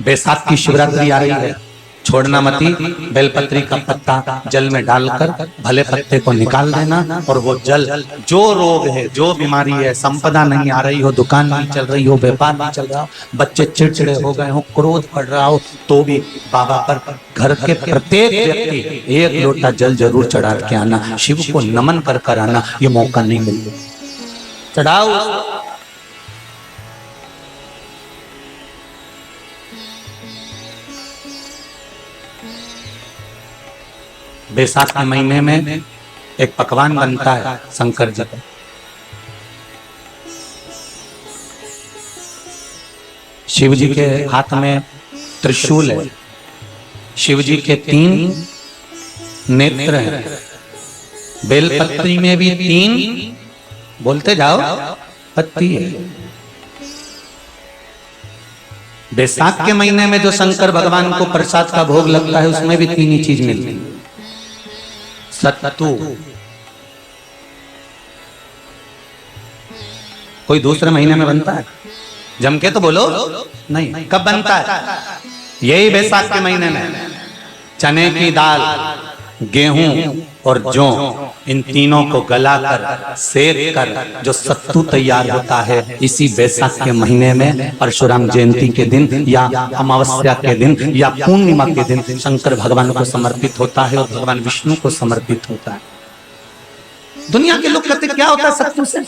बैसाख की शिवरात्रि आ रही है, छोड़ना मती, बेलपत्री का पत्ता जल में डालकर भले पत्ते को निकाल देना, और वो जल, जो रोग है, जो बीमारी है, संपदा नहीं आ रही हो, दुकान नहीं चल रही हो, व्यापार नहीं चल रहा हो, बच्चे चिड़चिड़े हो गए हो, क्रोध पड़ रहा हो, तो भी बाबा पर घर के प्रत्येक व्यक्ति एक लोटा जल जरूर चढ़ा के आना, शिव को नमन कर कर आना। ये मौका नहीं मिलता, चढ़ाओ। बैसाख के महीने में एक पकवान बनता है शंकर जी का। शिव जी के हाथ में त्रिशूल है, शिव जी के 3 नेत्र हैं, बेलपत्री में भी 3, बोलते जाओ, पत्ती है। बैसाख के महीने में जो शंकर भगवान को प्रसाद का भोग लगता है, उसमें भी 3 ही चीज मिलती है। सत्तू, कोई दूसरे महीने में बनता है? जम के तो बोलो नहीं। कब बनता है? यही बैसाख के महीने में। चने की दाल, गेहूं और जौ, इन तीनों को गलाकर सेक कर जो सत्तू तैयार होता है, इसी बैसाख के महीने में परशुराम जयंती के दिन या अमावस्या के दिन या पूर्णिमा के दिन शंकर भगवान को समर्पित होता है और भगवान विष्णु को समर्पित होता है। दुनिया के लोग कहते क्या होता है सत्तू से?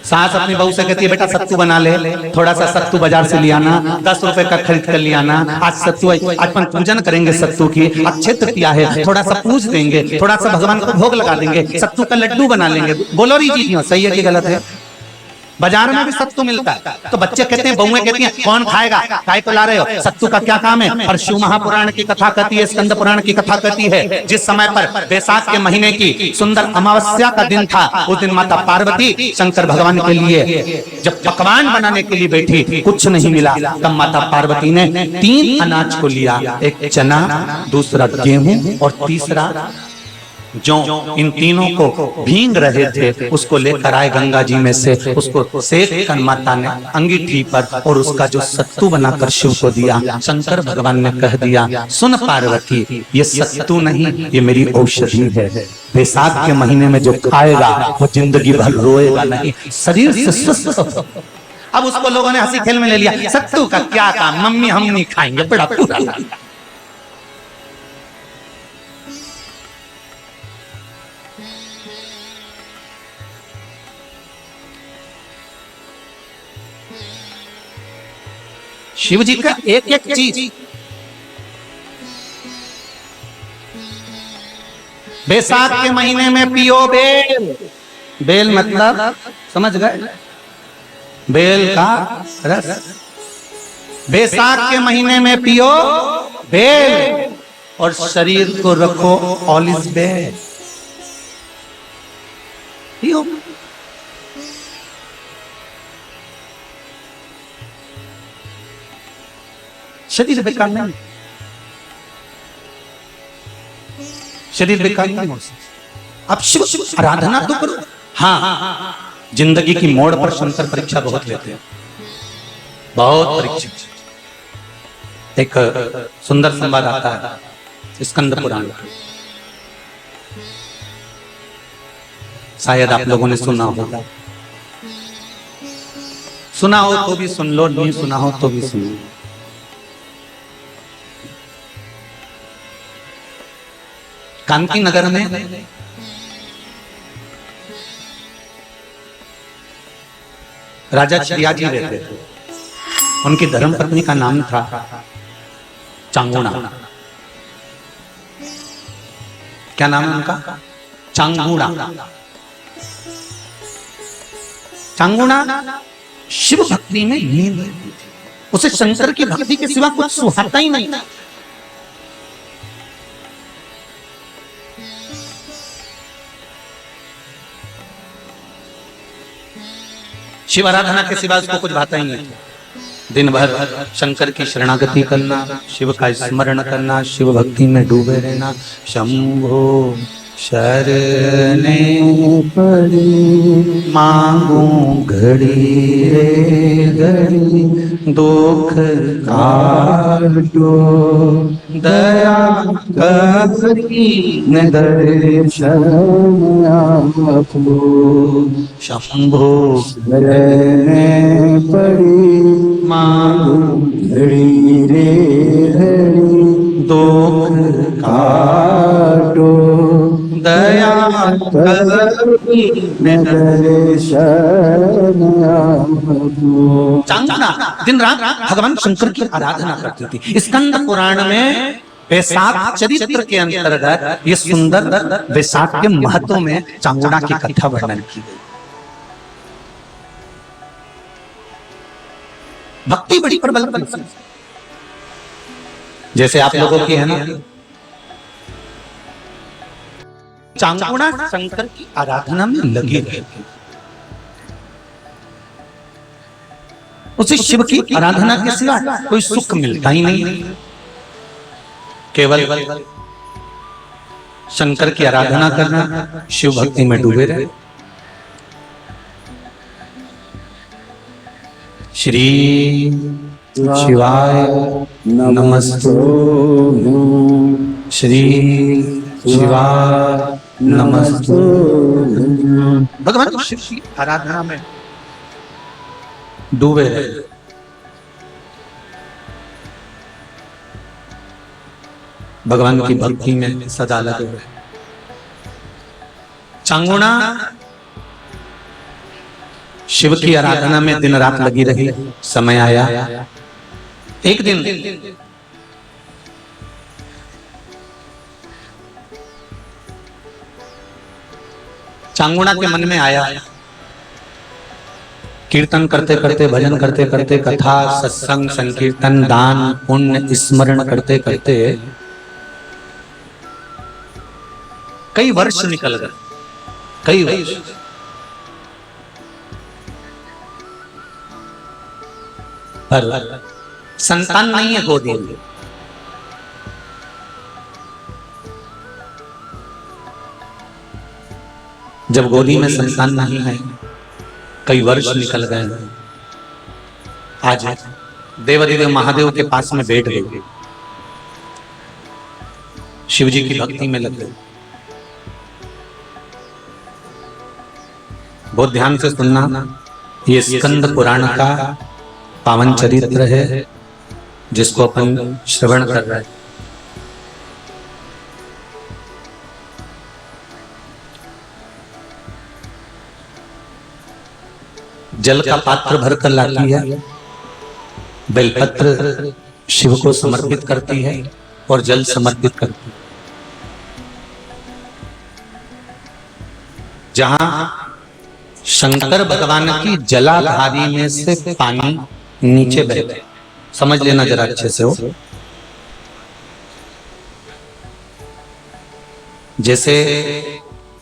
सास अपनी बहू से कहती है बेटा सत्तू बना ले, थोड़ा सा सत्तू बाजार से ले आना, 10 रुपए का खरीद कर ले आना, आज सत्तू, आज अपन पूजन करेंगे सत्तू की, अच्छे तृतीया है, थोड़ा सा पूज देंगे, थोड़ा सा भगवान को भोग लगा देंगे, सत्तू का लड्डू बना लेंगे। बोलो री जी, सही है कि गलत है? बाजार में भी सत्तू मिलता है, तो बच्चे कहते हैं, बहुएं कहती हैं कौन खाएगा, काय को ला रहे हो, सत्तू का क्या काम है? और शिव महापुराण की कथा कहती है, स्कंद पुराण की कथा कहती है, जिस समय पर बैसाख के महीने की सुंदर अमावस्या का दिन था, उस दिन माता पार्वती शंकर भगवान के लिए जब पकवान बनाने के लिए बैठी, कुछ नहीं मिला, तब माता पार्वती ने 3 अनाज को लिया, एक चना, दूसरा गेहूं और तीसरा जो, इन तीनों को भींग रहे थे, उसको लेकर आए गंगा जी में से, उसको सेक कर माता ने अंगीठी पर, और उसका जो सत्तू बनाकर शिव को दिया। शंकर भगवान ने कह दिया, सुन पार्वती, ये सत्तू नहीं, ये मेरी औषधि है। बैसाख के महीने में जो खाएगा वो जिंदगी भर रोएगा नहीं, शरीर से स्वस्थ। अब उसको लोगों ने हंसी खेल में ले लिया, सत्तू का क्या काम, मम्मी हम नहीं खाएंगे, बड़ा पूरा। शिव जी का एक एक चीज, बैसाख के महीने में पियो बेल। बेल मतलब समझ गए? बेल का रस। बैसाख के महीने में पियो बेल और शरीर को रखो ऑलिव बेल। पियो। शरीर बेकार नहीं, शरीर बेकार नहीं हो सकता। अब शिव आराधना तो करो। हाँ, जिंदगी की मोड़ पर शंकर परीक्षा बहुत लेते हैं, बहुत परीक्षा। एक सुंदर संवाद आता है स्कंद पुराण, शायद आप लोगों ने सुना होगा, सुना हो तो भी सुन लो, नहीं सुना हो तो भी सुन लो। कांकी नगर में राजा चिड़ियाजी रहते थे। उनकी धर्मपत्नी का नाम था चांगुणा। क्या नाम है उनका? चांगुणा। चांगुणा शिव भक्ति में लीन रहती थी, उसे शंकर की भक्ति के सिवा कुछ सुहाता ही नहीं था। शिव आराधना के सिवा उसको कुछ भाता ही नहीं था। दिन भर शंकर की शरणागति करना, शिव का स्मरण करना, शिव भक्ति में डूबे रहना। शंभो शरणे पड़ी मांगू घड़ी रे घड़ी दुख काटो दया करी न दर्शन आपको शंभो शरणे पड़ी मांगू घड़ी रे घड़ी दुख काटो दया चांगुना दिन रात भगवान शंकर की आराधना करती थी। स्कंद पुराण में वैशाख चरित्र के अंतर्गत ये सुंदर वैशाख के महत्व में चांगुना की कथा वर्णन की गई। भक्ति बड़ी प्रबल, जैसे आप लोगों की है ना। चांगुना शंकर की आराधना में लगी रहती, उसे शिव की आराधना के सिवा कोई सुख मिलता ही नहीं। केवल शंकर की आराधना करना, शिव भक्ति में डूबे रहे। श्री शिवाय नमस्तु, श्री शिवाय नमस्तु। भगवान शिव की आराधना में डूबे रहे। भगवान की भक्ति में सदा लगे रहे। चांगुना शिव की आराधना में दिन रात लगी रही। समय आया, एक दिन चांगुना के मन में आया, कीर्तन करते करते, भजन करते करते, कथा सत्संग संकीर्तन दान पुण्य स्मरण करते करते कई वर्ष निकल गए। कई वर्ष पर संतान नहीं है गोदी में। जब गोदी में संतान नहीं है, कई वर्ष निकल गए। आज देवाधिदेव महादेव के पास में बैठ गए, शिव जी की भक्ति में लग गए। बहुत ध्यान से सुनना, ये स्कंद पुराण का पावन चरित्र है जिसको अपन श्रवण कर रहे हैं। जल का पात्र भरकर लाती है, बेलपत्र शिव को समर्पित करती है और जल समर्पित करती है। जहां शंकर भगवान की जलाधारी में से पानी नीचे बहता है, समझ लेना जरा अच्छे से हो। जैसे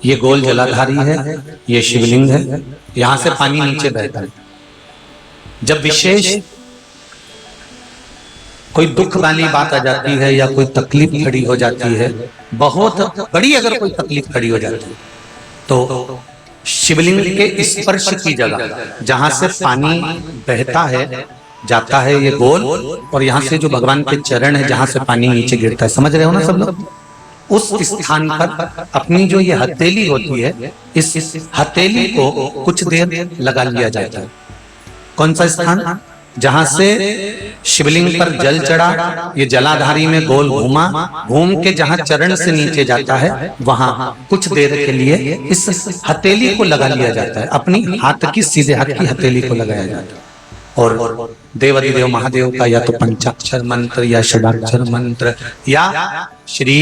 ये गोल जलाधारी है, ये शिवलिंग है, यहां से पानी नीचे बहता है। जब विशेष कोई दुख वाली बात आ जाती है या कोई तकलीफ खड़ी हो जाती है, बहुत बड़ी अगर कोई तकलीफ खड़ी हो जाती है, तो शिवलिंग के स्पर्श की जगह जहां से पानी बहता है, जाता है ये गोल, और यहाँ से जो भगवान के चरण है जहां से पानी नीचे गिरता है, समझ रहे हो ना सब लोग। उस स्थान पर अपनी जो ये हथेली होती है, इस हथेली को कुछ देर लगा लिया जाता है। कौन सा स्थान? जहां से शिवलिंग पर जल चढ़ा, ये जलाधारी में गोल घूमा, घूम के जहां चरण से नीचे जाता है, वहां कुछ देर के लिए इस हथेली को लगा लिया जाता है। अपनी हाथ की, सीधे हाथ की हथेली को लगाया जाता है। और देवाधिदेव महादेव का या तो पंचाक्षर मंत्र या षडाक्षर मंत्र या श्री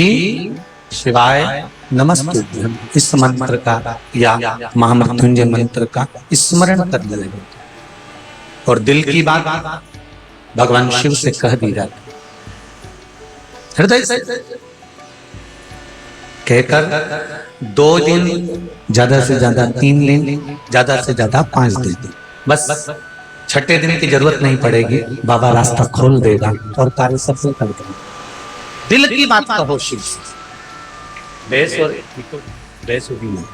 शिवाय नमस्तुभ्यं इस मंत्र का या महामृत्युंजय मंत्र का स्मरण कर ले, और दिल की बात भगवान शिव से कह दी जाती, हृदय से कहकर 2 दिन, ज्यादा से ज्यादा 3 दिन, ज्यादा से ज्यादा 5 दिन, बस 6ठे दिन की जरूरत नहीं पड़ेगी। बाबा रास्ता खोल देगा और कार्य सफल कर देगा। दिल की बात कहो शिव से, बेस और बेस होगी नहीं।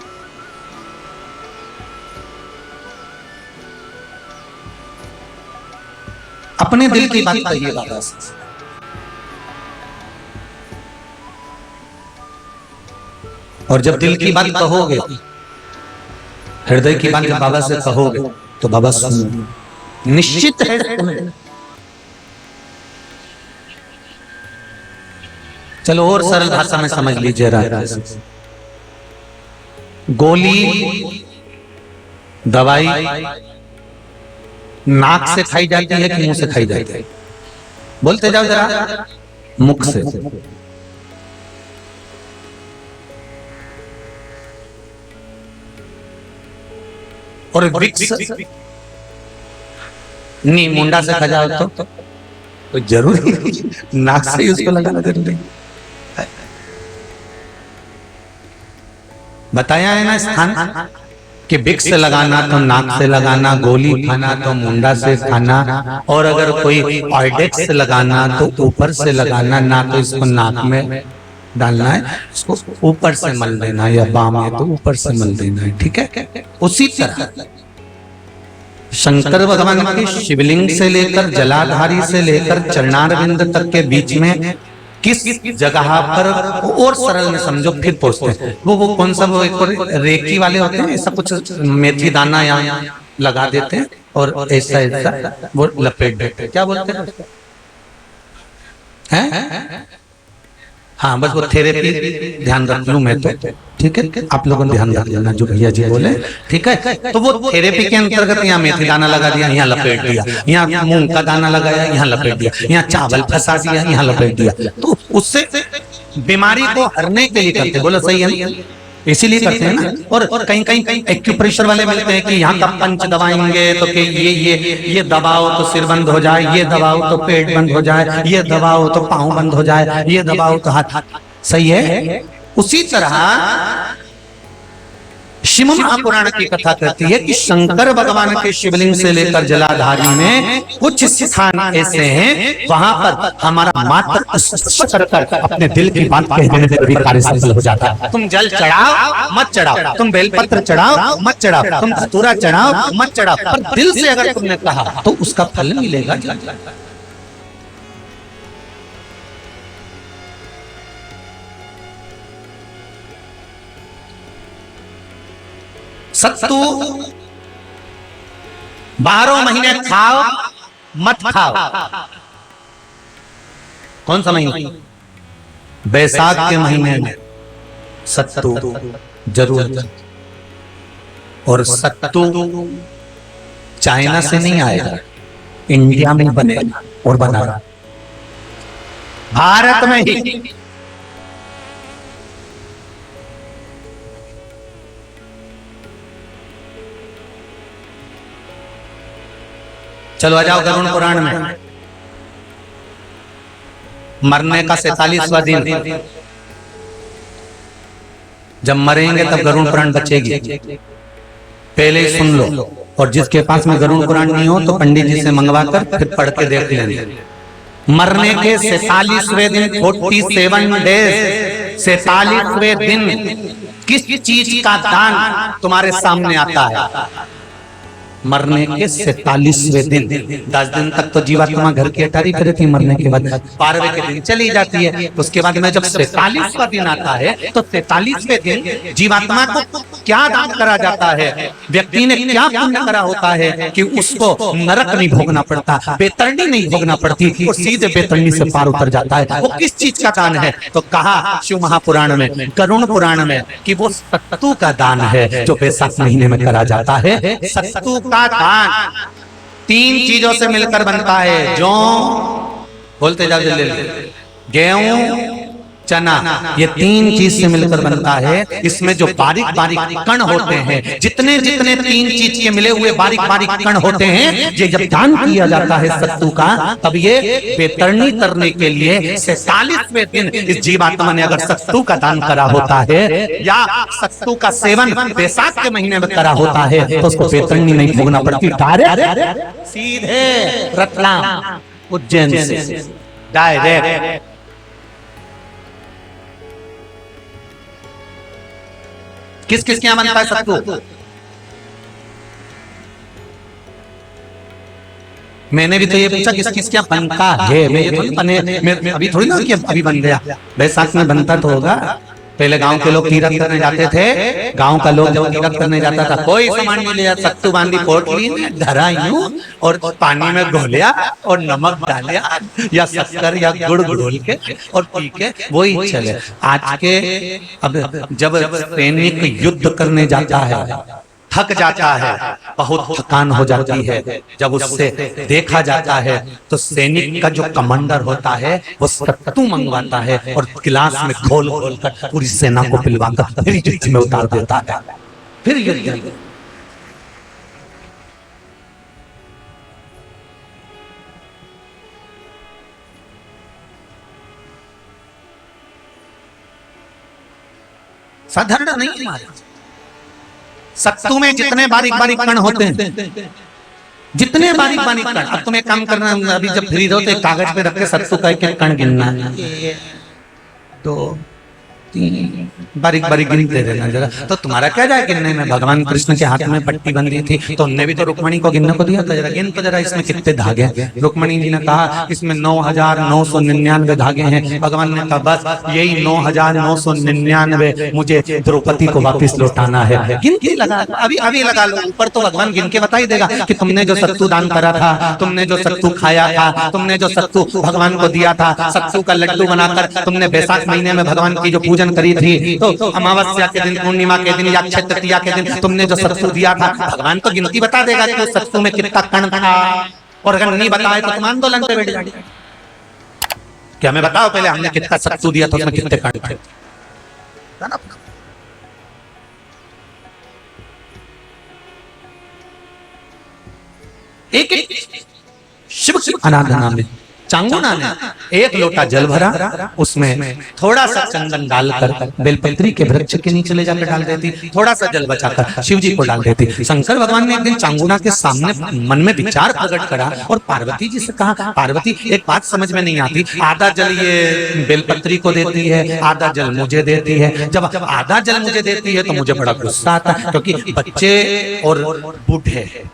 अपने दिल की बात कहिए बाबा से। और जब दिल की बात कहोगे, हृदय की बात जब बाबा से कहोगे तो बाबा सुन निश्चित है। चलो और सरल भाषा में समझ लीजिए। गोली दवाई नाक से खाई जाती है कि मुंह से खाई जाती है? बोलते जाओ जरा। मुख से। और विक्स नहीं मुंडा से खा जाओ तो जरूरी नाक से ही उसको लगाना जरूरी बताया है ना स्थान कि विक्स से लगाना तो नाक से लगाना, गोली खाना तो मुंडा से खाना, और अगर कोई ऑर्डेक्स से लगाना तो ऊपर से लगाना, ना तो इसको नाक में डालना है, इसको ऊपर से मल देना, या बाम है तो ऊपर से मल देना है। ठीक है। उसी तरह शंकर भगवान के शिवलिंग से लेकर जलाधारी से लेकर चरणारविंद तक के बीच में किस जगह पर, और सरल में समझो फिर पहुंचते हैं। वो कौन सा, वो एक रेखी वाले होते हैं, ऐसा कुछ मेथी दाना यहाँ लगा देते हैं और ऐसा ऐसा वो लपेट देते हैं। क्या बोलते हैं? हाँ, बस वो थेरेपी ध्यान रख लूं मैं तो। ठीक है, आप लोगों ने ध्यान रख लेना जो भैया जी बोले। ठीक है, तो वो थेरेपी के अंतर्गत यहाँ मेथी दाना लगा दिया, यहाँ लपेट दिया, यहाँ मूंग का दाना लगाया, यहाँ लपेट दिया, यहाँ चावल फंसा दिया, यहाँ लपेट दिया। तो उससे बीमारी को हरने के लिए करते, बोलो सही है, इसीलिए करते हैं ना। और कहीं कहीं एक्यूप्रेशर वाले मिलते हैं कि यहाँ का पंच दबाएंगे तो कि ये दबाओ तो सिर बंद हो जाए, ये दबाओ तो पेट बंद हो जाए, ये दबाओ तो पाँव बंद हो जाए, ये दबाओ तो हाथ। सही है। उसी तरह शिव महापुराण की कथा कहती है कि शंकर भगवान के शिवलिंग से लेकर जलाधारी में कुछ स्थान ऐसे हैं वहां पर हमारा मात्र स्पर्श कर अपने दिल की बात कह देने से भी कार्य सफल हो जाता है। तुम जल चढ़ाओ मत चढ़ाओ, तुम बेलपत्र चढ़ाओ मत चढ़ाओ, तुम धतूरा चढ़ाओ मत चढ़ाओ, पर दिल से अगर तुमने कहा तो उसका फल मिलेगा। सत्तू 12 महीने खाओ मत खाओ। कौन सा महीना? बैसाख के महीने में सत्तू जरूर। और सत्तू चाइना से नहीं आएगा, इंडिया में बनेगा और बना भारत में ही। चलो आ जाओ गरुड़ पुराण में। मरने का 47वां दिन, जब मरेंगे तब गरुड़ पुराण बचेगी। पहले ही सुन लो, और जिसके पास में गरुड़ पुराण नहीं हो तो पंडित जी से मंगवा कर फिर पढ़ के देख लेंगे। मरने के 47वें दिन, 47 डेज, 47वें दिन किस चीज का दान तुम्हारे सामने आता है? मरने के 47वें दिन। 10 दिन तक तो जीवात्मा घर की अटारी करे थी, मरने के बाद 12वें के दिन चली जाती है। उसके बाद में जब 47वां दिन आता है तो 43वें दिन जीवात्मा को क्या दान करा जाता है? व्यक्ति ने क्या पुण्य करा होता है कि उसको नरक नहीं भोगना पड़ता, बेतरनी नहीं भोगना पड़ती, वो सीधे बेतरनी से पार उतर जाता है। वो किस चीज का दान है? तो कहा शिव महापुराण में, गरुड़ पुराण में, कि वो सत्तू का दान है जो बैसाख महीने में करा जाता है। सत्तू का दान 3 चीजों से मिलकर बनता है। जौ, बोलते जाओ जल्दी, गेहूं, चना, ये 3 चीज से मिलकर बनता है। इसमें जो बारीक बारीक कण होते हैं, जितने जितने 3 चीज के मिले हुए बारीक बारीक कण होते हैं, ये जब दान किया जाता है सत्तू का, तब ये बेतरनी करने के लिए 47वें दिन इस जीवात्मा ने अगर सत्तू का दान करा होता है, या सत्तू का सेवन बैसाख के महीने में करा होता है, तो उसको बेतरनी नहीं भोगना पड़ती, डायरेक्ट सीधे रतलाम उज्जैन से डायरेक्ट। किस किस के यहाँ बनता है सत्तू? मैंने भी तो ये पूछा किस किस क्या बनता है। मैं ये थोड़ी बने, मैं अभी थोड़ी ना कि अभी बन गया। बैसाख में बनता तो होगा। पहले गांव के लोग तीरथ करने जाते थे। गांव का लोग जब तीरथ करने जाता था कोई सामान नहीं लिया, सत्तू बांधी पोटली में धरा यूं और पानी में घोलिया और नमक डालिया या शक्कर या गुड़ घोल के और पी के वही चले। आज के अब जब सैनिक युद्ध करने जाता है, थक जाता है, बहुत थकान हो जाती है, जब उससे देखा जाता है तो सैनिक का जो कमांडर होता है वो सत्तू मंगवाता है और गिलास में घोल घोल कर पूरी सेना को पिलवाकर फिर युद्ध में उतार देता है। फिर युद्ध साधारण नहीं है। हमारे सत्तू में जितने बारीक बारीक कण होते हैं, जितने बारीक बारीक कण, अब तुम्हें काम करना, अभी जब फ्री रहो तो कागज पे रख के सत्तू का एक कण गिनना, तो बारीक बारीक गिनते रहना जरा। तो तुम्हारा क्या जाए गिनने में? भगवान कृष्ण के हाथ में पट्टी बंधी थी तो उनने भी तो रुक्मणी को गिनने को दिया था, जरा गिन तो जरा इसमें कितने धागे। रुक्मणी जी ने कहा इसमें 9,999 धागे हैं। भगवान ने कहा बस यही 9,999 मुझे द्रौपदी को वापिस लौटाना है। गिनती लगा, अभी अभी लगा लो ऊपर, तो भगवान गिन के बता ही देगा कि तुमने जो सत्तू दान करा था, तुमने जो सत्तू खाया था, तुमने जो सत्तू भगवान को दिया था, सत्तू का लड्डू बनाकर तुमने बैसाख महीने में भगवान की जो पूजन करी थी, तो अमावस्या के दिन, पूर्णिमा के दिन या अक्षय तृतीया के दिन तुमने जो सत्तू दिया था, भगवान तो गिनती बता देगा कि उस सत्तू में कितना कण था। और अगर नहीं बताए तो तुम आंदोलन पे बैठ जाओगे। क्या मैं बताओ पहले हमने कितना सत्तू दिया था, उसमें कितने कण थे? एक शिव की आराधना में चांगुना ने एक लोटा जल भरा, उसमें थोड़ा सा चंदन डालकर बेलपत्री के वृक्ष के नीचे ले जाकर डाल देती, थोड़ा सा जल बचाकर शिव जी को डाल देती। शंकर भगवान ने एक दिन चांगुना के सामने मन में विचार प्रकट करा और पार्वती जी से कहा, पार्वती एक बात समझ में नहीं आती, आधा जल ये बेलपत्री को देती है, आधा जल मुझे देती है। जब आधा जल मुझे देती है तो मुझे बड़ा गुस्सा आता है, क्योंकि बच्चे और बूढ़े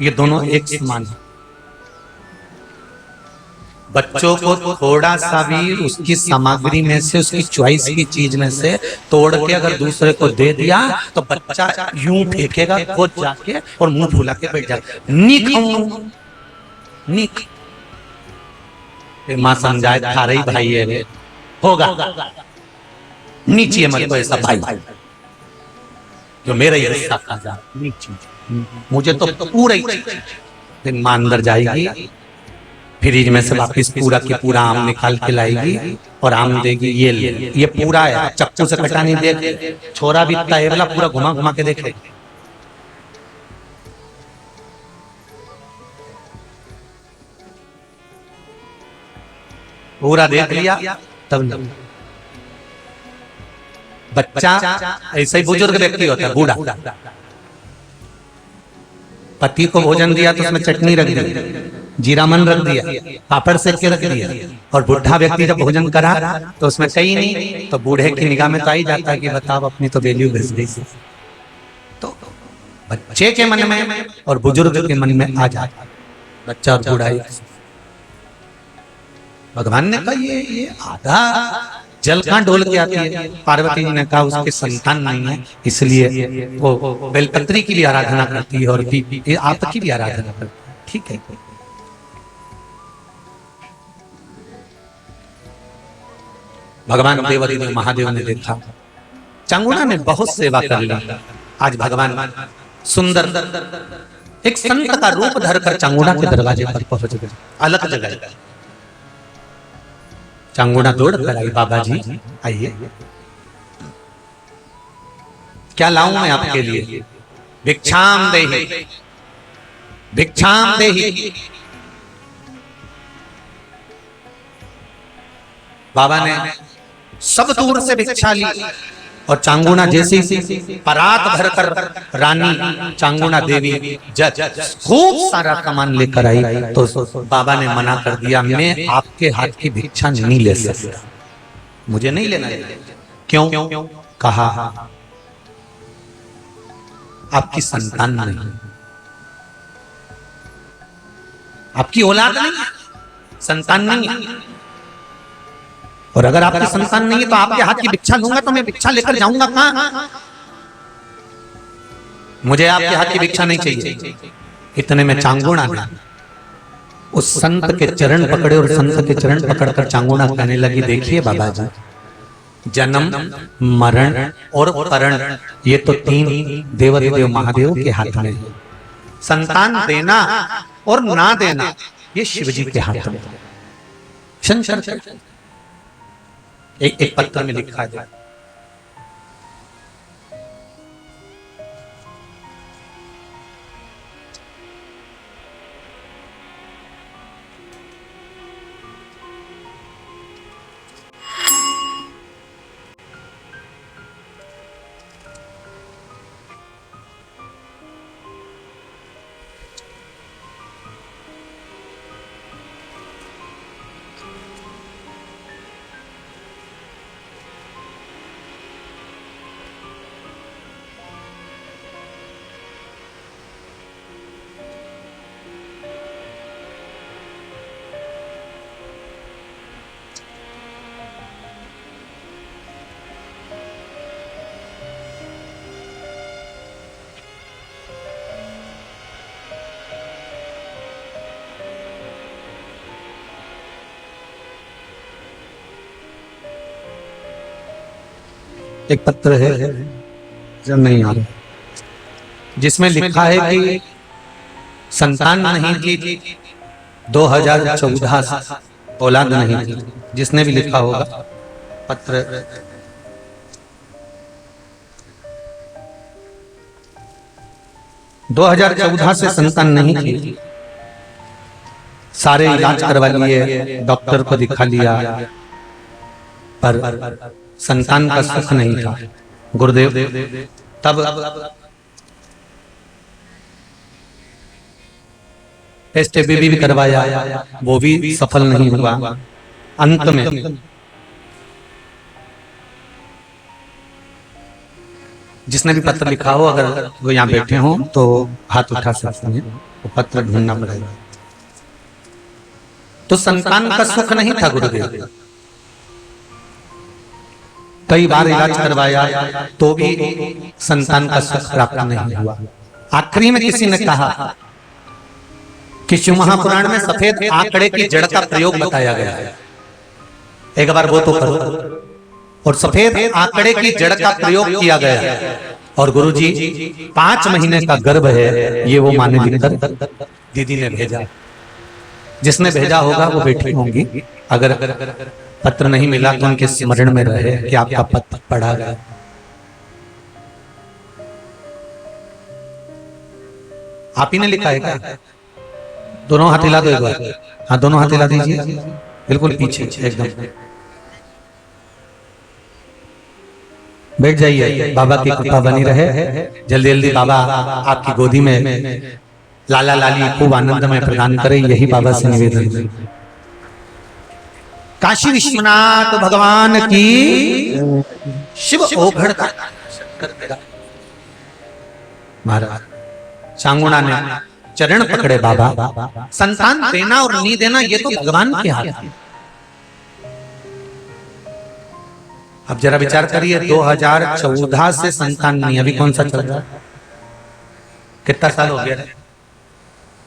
ये दोनों एक समान है। बच्चों को थोड़ा सा भी उसकी सामग्री में से, उसकी चॉइस की चीज में से तोड़ के अगर दूसरे को दे दिया तो बच्चा यूं फेंकेगा खुद जाके और मुंह फुला के बैठ जाएगा, नी खाऊं नी। मां समझाए खा रही भाई है होगा, नीचे मत को ऐसा भाई जो मेरा ही हिस्सा खा जा, मुझे तो पूरा ही। फिर मां अंदर जाएगी, फ्रिज में से वापिस पूरा के पूरा आम निकाल के लाएगी और आम देगी, ये पूरा है, चक्कू से कटा नहीं दे, छोरा भी इतना है वाला, पूरा घुमा घुमा के देखे। पूरा देख लिया तब बच्चा ऐसा ही बुजुर्ग व्यक्ति होता है, बूढ़ा, पति को भोजन दिया तो उसमें चटनी रख दी, जीरामन रख दिया, पापड़ सेक के रख दिया, और बुढ़ा व्यक्ति जब भोजन करा तो उसमें कहीं नहीं, तो बूढ़े की निगाह में तो आ ही जाता है कि बताओ अपनी तो वैल्यू घस गई। तो बच्चे के मन में और बुजुर्ग के मन में आ जाता, बच्चा और बूढ़ा। भगवान ने कहा ये आधा जल कहाँ डोल के आती है? पार्वती जी ने कहा उसके संतान नहीं है, इसलिए वो बेलपत्री की भी आराधना करती है और आपकी भी आराधना करती है। ठीक है, भगवान देवदेव महादेव ने देखा चांगुना ने बहुत सेवा कर ली। आज भगवान सुंदर एक संत का रूप धरकर चांगुना के दरवाजे पर पहुंच गए, अलग जगह। चांगुना दौड़ कर आई, बाबा जी आइए, क्या लाऊं मैं आपके लिए? भिक्षाम देहि, भिक्षाम देहि। बाबा ने सब दूर से भिक्षा ली और चांगुना जैसे परात भरकर रानी चांगुना देवी खूब सारा सामान लेकर आई, तो बाबा ने मना कर दिया, मैं आपके हाथ की भिक्षा नहीं ले सकता, मुझे नहीं लेना। क्यों? कहा आपकी संतान नहीं, आपकी औलाद नहीं है, संतान नहीं है। और अगर आपकी संतान नहीं है तो आपके हाथ की भिक्षा लूंगा तो मैं भिक्षा लेकर जाऊंगा कहां? मुझे आपके हाथ की भिक्षा नहीं चाहिए। इतने में चांगुणा ने उस संत के चरण पकड़े और संत के चरण पकड़कर चांगुणा कहने लगी, देखिए बाबा जी, जन्म मरण और परण ये तो तीन देवाधिदेव महादेव के हाथ में है। संतान देना और ना देना ये शिव जी के हाथ में। शंकर एक पत्र में लिखा है, एक पत्र है जब नहीं आ रहा, जिसमें लिखा है कि संतान नहीं थी 2014 से, औलाद नहीं थी। जिसने भी लिखा होगा पत्र, 2014 से संतान नहीं थी, सारे इलाज करवा लिए, डॉक्टर को दिखा लिया, पर संतान का सुख नहीं था। गुरुदेव तब टेस्ट भी करवाया, वो भी सफल नहीं हुआ। अंत में जिसने भी पत्र लिखा हो, अगर वो यहाँ बैठे हो तो हाथ उठा सकते हैं, वो पत्र ढूंढना पड़ेगा। तो संतान का सुख नहीं था गुरुदेव, कई बार इलाज करवाया तो भी संतान का सुख प्राप्त नहीं हुआ। आखिरी में किसी ने कहा कि शिव महापुराण में सफेद आंकड़े की जड़ का प्रयोग बताया गया है, एक बार वो तो करो। और सफेद आंकड़े की जड़ का प्रयोग किया गया है, और गुरुजी 5 महीने का गर्भ है, ये वो माने लिखकर दीदी ने भेजा। जिसने भेजा होगा वो बैठी होंगी, अगर पत्र नहीं मिला तो उनके स्मरण में रहे कि आपका पत्र पढ़ा गया। आप ही ने लिखा है क्या? दोनों हाथ हिला दो एक बार। हाँ, दोनों हाथ हिला दीजिए, बिल्कुल पीछे एकदम। बैठ जाइए, बाबा की कृपा बनी रहे। जल्दी जल्दी बाबा आपकी गोदी में लाला लाली खूब आनंदमय प्रदान करे, यही बाबा से निवेदन है। काशी विश्वनाथ भगवान की, शिव ओघड़ का महाराज। चांगुणा ने चरण पकड़े, बाबा संतान देना और नहीं देना ये तो भगवान के हाथ है। अब जरा विचार करिए, 2014 से संतान नहीं, अभी कौन सा चल रहा है? कितना साल हो गया?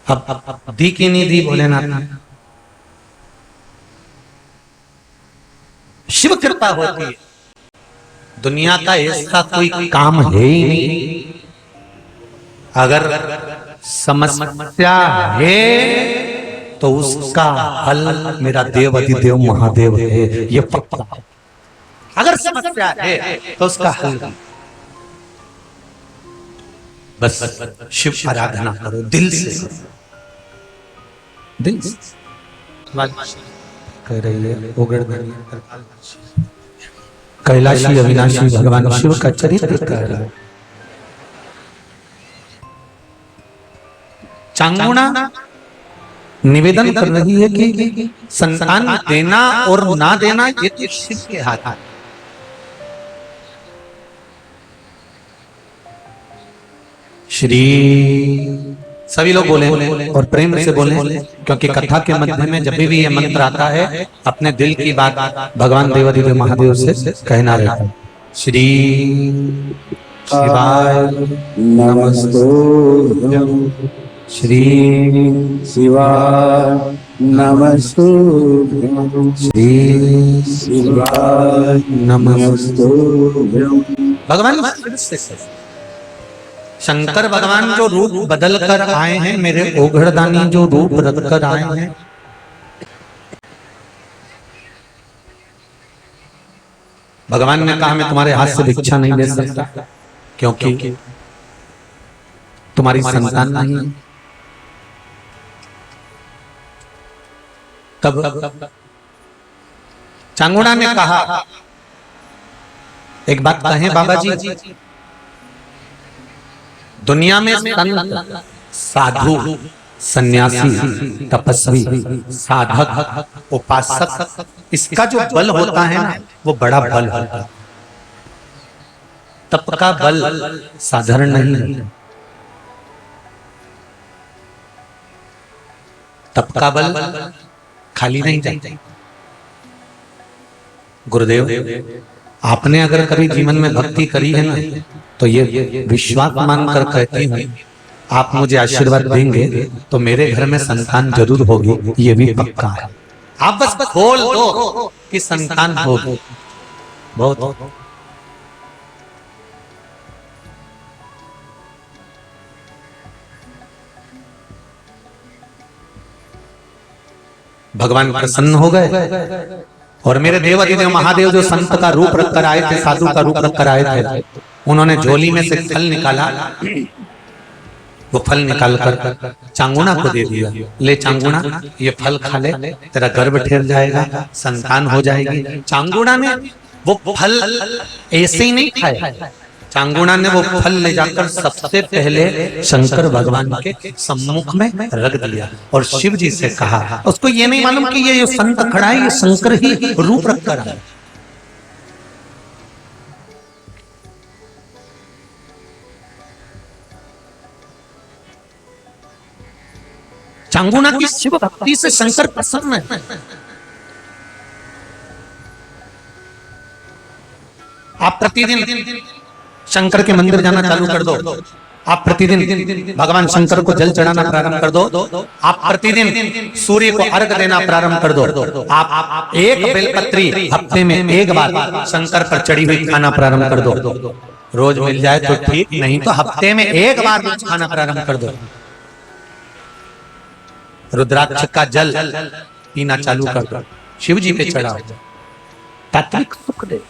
अब दी की नहीं दी भोलेनाथ ने? शिव कृपा होती है, दुनिया का ऐसा कोई काम है ही नहीं। अगर समस्या है तो उसका हल मेरा देव अधिदेव महादेव है, ये पक्का। अगर समस्या है तो उसका हल बस शिव आराधना करो, दिल से, दिल से कह रही है। उगड़ कैलाशी अविनाशी भगवान शिव का चरित्र कह रहा है। चांगुणा निवेदन कर रही है कि संतान देना और ना देना ये तो शिव के हाथ है। श्री, सभी लोग बोले और प्रेम से बोले, क्योंकि कथा के मध्य में जब भी ये मंत्र आता है अपने दिल की बात भगवान देवाधिदेव महादेव से कहना रहता है। श्री शिवाय नमस्तुभ्यं, श्री शिवाय नमस्तुभ्यं, श्री शिवाय नमस्तुभ्यं। भगवान शंकर भगवान जो रूप बदल कर आए हैं, मेरे ओघड़दानी जो रूप रख कर आए हैं, भगवान ने कहा मैं तुम्हारे हाथ से भिक्षा नहीं ले सकता, क्योंकि तुम्हारी संतान नहीं है। तब चांगुड़ा ने कहा, एक बात कहें बाबा जी, दुनिया में संत, साधु, सन्यासी, तपस्वी, साधक, उपासक, इसका जो बल होता है ना, वो बड़ा बल होता है। तप का बल साधारण नहीं है। तप का बल खाली नहीं जाता। गुरुदेव, आपने अगर कभी जीवन में भक्ति करी है ना, तो ये विश्वास मानकर कहती हूँ, आप मुझे आशीर्वाद देंगे तो मेरे घर में संतान जरूर होगी, ये भी पक्का है। आप बस खोल दो कि संतान होगी। बहुत भगवान प्रसन्न हो गए और मेरे देवाधिदेव महादेव जो संत का रूप रखकर आए थे, साधु का रूप रखकर आए थे, उन्होंने झोली में से फल निकाला। वो फल निकालकर चांगुना को दे दिया, ले चांगुना, ये फल खा ले, तेरा गर्भ ठहर जाएगा, संतान हो जाएगी। चांगुना ने वो फल ऐसे ही नहीं खाया, चांगुना ने वो फल ले जाकर सबसे पहले शंकर भगवान के सम्मुख में रख दिया और शिव जी से कहा। उसको ये नहीं मालूम कि ये संत खड़ा है, ये शंकर ही रूप रखकर आया। चांगुना की शिव भक्ति से शंकर प्रसन्न है। आप प्रतिदिन शंकर के मंदिर जाना चालू कर दो, आप प्रतिदिन भगवान शंकर को जल चढ़ाना प्रारंभ कर दो, आप प्रतिदिन सूर्य को अर्घ देना प्रारंभ कर दो, आप एक बेलपत्री हफ्ते में एक बार शंकर पर चढ़ी हुई खाना प्रारंभ कर दो। रोज मिल जाए तो ठीक, नहीं तो हफ्ते में एक बार रोज खाना प्रारंभ कर दो। रुद्राक्ष का जल पीना चालू कर दो, शिव जी पे चढ़ाओ, तात्विक सुख दे।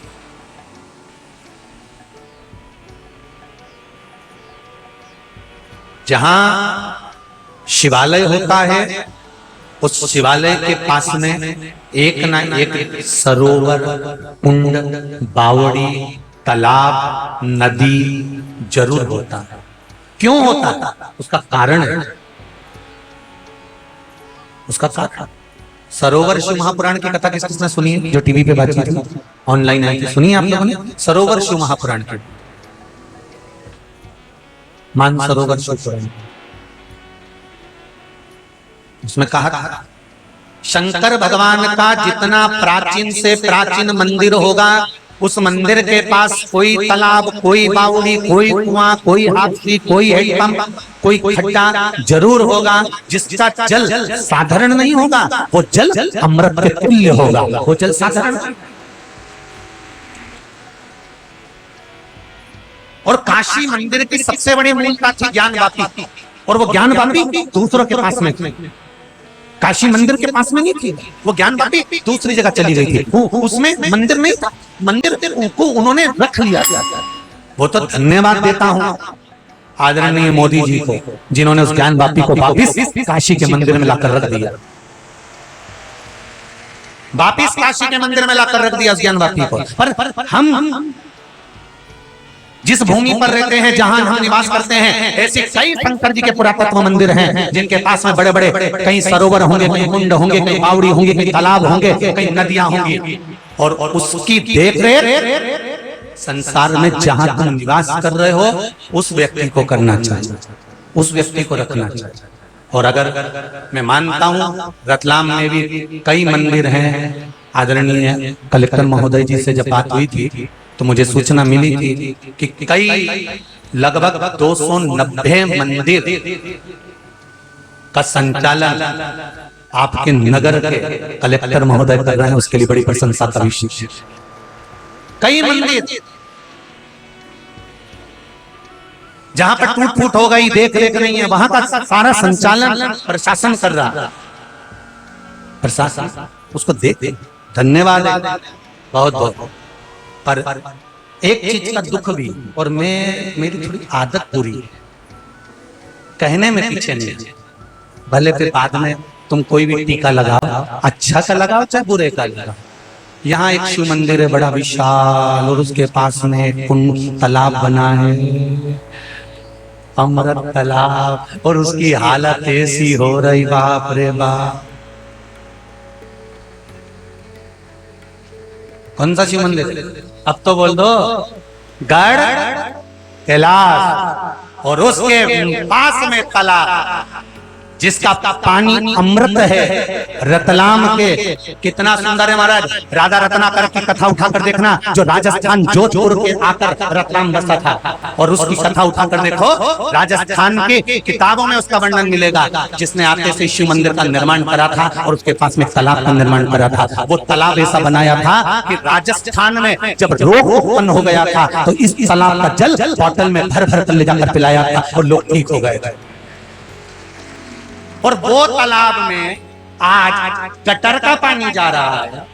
जहां शिवालय होता है, उस शिवालय के पास में एक ना एक सरोवर, कुंड, बावड़ी, तालाब, नदी जरूर होता है। क्यों होता है? उसका कारण है। उसका कारण सरोवर शिव महापुराण की कथा किसने सुनी है? जो टीवी पे बातचीत थी, ऑनलाइन आई थी, सुनी है आप लोगों ने? सरोवर शिव महापुराण की, मान सरोवर शिव पुराण, उसमें कहा था शंकर भगवान का जितना प्राचीन से प्राचीन मंदिर होगा, उस मंदिर के पास कोई तालाब, कोई बावड़ी, कोई कुआं, कोई हाथी, कोई हैंडपंप, कोई खड्डा जरूर होगा, जिसका जल साधारण नहीं होगा, वो जल अमृत के तुल्य होगा। वो जल साधारण। और काशी मंदिर की सबसे बड़ी मूलता थी ज्ञान वापी, और वो ज्ञान वापी दूसरों के पास में, काशी मंदिर के पास में नहीं थी, वो ज्ञान वापी दूसरी जगह चली गई थी। उसमें मंदिर नहीं था, मंदिर को उन्होंने रख लिया। वो तो धन्यवाद देता हूं आदरणीय मोदी जी को, जिन्होंने उस ज्ञान वापी को वापिस काशी के मंदिर में लाकर रख दिया, वापिस काशी के मंदिर में लाकर रख दिया उस ज्ञान वापी को। पर हम जिस भूमि पर रहते हैं, जहां हम निवास करते हैं, ऐसे कई शंकर जी के पुरातत्व मंदिर हैं, जिनके पास में बड़े बड़े कई सरोवर होंगे, कई कुंड होंगे, कई बावड़ी होंगे, कई तालाब होंगे, कई नदियां होंगी, और उसकी देखरेख संसार में जहां तुम निवास कर रहे हो उस व्यक्ति को करना चाहिए, उस व्यक्ति को रखना चाहिए। और अगर मैं मानता हूं रतलाम में भी कई मंदिर हैं, आदरणीय कलेक्टर महोदय जी से जब बात हुई थी तो मुझे सूचना मिली थी कि कई लगभग 290 मंदिर का संचालन आपके नगर के कलेक्टर महोदय कर रहे हैं, उसके लिए बड़ी प्रशंसा का विषय। कई मंदिर जहां पर टूट फूट हो गई, देख रेख नहीं है, वहां का सारा संचालन प्रशासन कर रहा है। प्रशासन उसको देख धन्यवाद है बहुत बहुत। पर एक चीज का दुख भी, और मेरी थोड़ी आदत बुरी है, कहने में पीछे नहीं, भले फिर बाद में तुम कोई भी टीका लगाओ, अच्छा का लगाओ चाहे बुरे का लगाओ। यहाँ एक शिव मंदिर है बड़ा विशाल, और उसके पास में एक कुंड तालाब बना है, अमृत तालाब, और उसकी हालत ऐसी हो रही, बाप रे बाप। कौन सा शिव मंदिर? अब तो बोल दो, गढ़ कैलाश, और उसके पास में तालाब जिसका पानी अमृत है, रतलाम के। कितना सुंदर है महाराज, राधा रत्नाकर की कथा उठाकर देखना, जो राजस्थान जोधपुर के आकर रतलाम बसा था, और उसकी कथा उठाकर देखो, राजस्थान के किताबों में उसका वर्णन मिलेगा, जिसने आते से शिव मंदिर का निर्माण करा था और उसके पास में तालाब का निर्माण करा था। वो तालाब ऐसा बनाया था कि राजस्थान में जब रोग उत्पन्न हो गया था तो इस तालाब का जल बोतल में भर भर कर ले जाकर पिलाया था और लोग ठीक हो गए थे। और वो तालाब में आज गटर का पानी जा रहा है,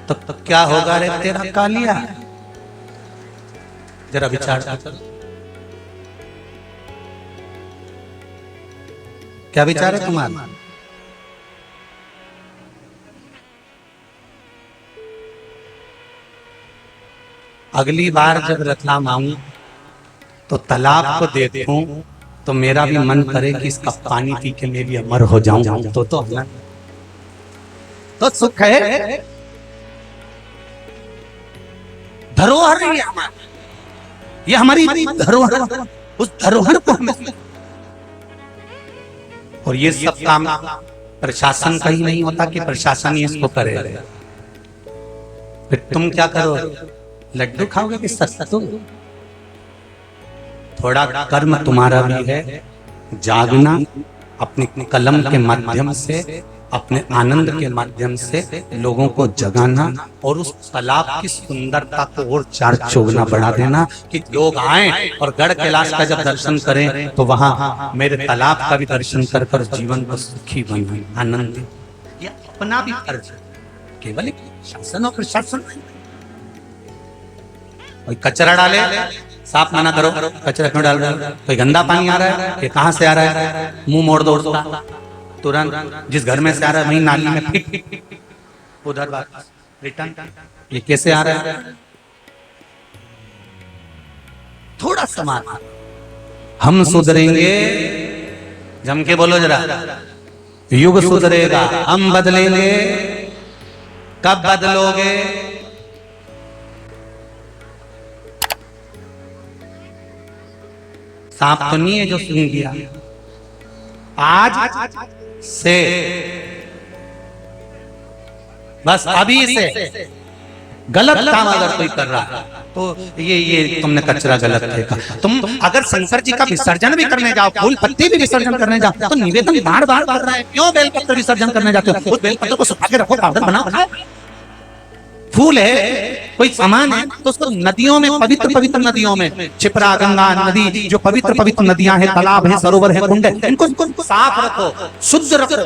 तो क्या होगा रे तेरा कालिया? जरा विचार कर, क्या विचार है तुम्हारा? अगली बार जब रतलाम आऊं तो तालाब को देखूं तो मेरा भी मन करे कि इसका पानी पी के मैं भी अमर हो जाऊं, तो सुख है। धरोहर है ये हमारी धरोहर, उस धरोहर को हमें, और ये सब काम प्रशासन का ही नहीं होता कि प्रशासन ही इसको करे। फिर तुम क्या करो, लड्डू खाओगे कि सत्तू? थोड़ा कर्म तुम्हारा भी है, जागना, अपने कलम के माध्यम से, अपने आनंद के माध्यम से लोगों को जगाना, और उस तालाब की सुंदरता को और चार चौगुना बढ़ा देना कि लोग आए और गढ़ कैलाश का जब दर्शन करें तो वहां मेरे तालाब का भी दर्शन कर कर जीवन को सुखी बने, आनंद। ये अपना भी फर्ज है, केवल शासन और प्रशासन नहीं। कोई कचरा डाले, साफ मना करो, कचरा क्यों डाल रहे हो? कोई गंदा पानी आ रहा है, ये कहां से आ रहा है? मुंह मोड़ दो उसका तुरंत, जिस घर में से आ रहा है वहीं नाली में फिट, उधर वापस रिटर्न। ये कैसे आ रहा है? थोड़ा समाधान, हम सुधरेंगे, जम के बोलो जरा, युग सुधरेगा, हम बदलेंगे। कब बदलोगे? सांप तो नहीं है जो सूंघ गया, आज से, बस अभी से। गलत काम अगर कोई कर रहा है तो ये तुमने कचरा गलत फेंका। तुम अगर शंकर जी का विसर्जन भी करने जाओ, फूल पत्ती भी विसर्जन करने जाओ, तो निवेदन बार बार कर रहा है, क्यों बेलपत्र विसर्जन करने जाते हो? उस बेलपत्र को सुखा के रखो, पाउडर बनाओ। फूल है, कोई सामान है, तो उसको नदियों में, पवित्र पवित्र नदियों में, छिपरा, गंगा नदी, जो पवित्र पवित्र नदियां हैं, तालाब है, सरोवर है, कुंड है, इनको साफ रखो, शुद्ध रखो,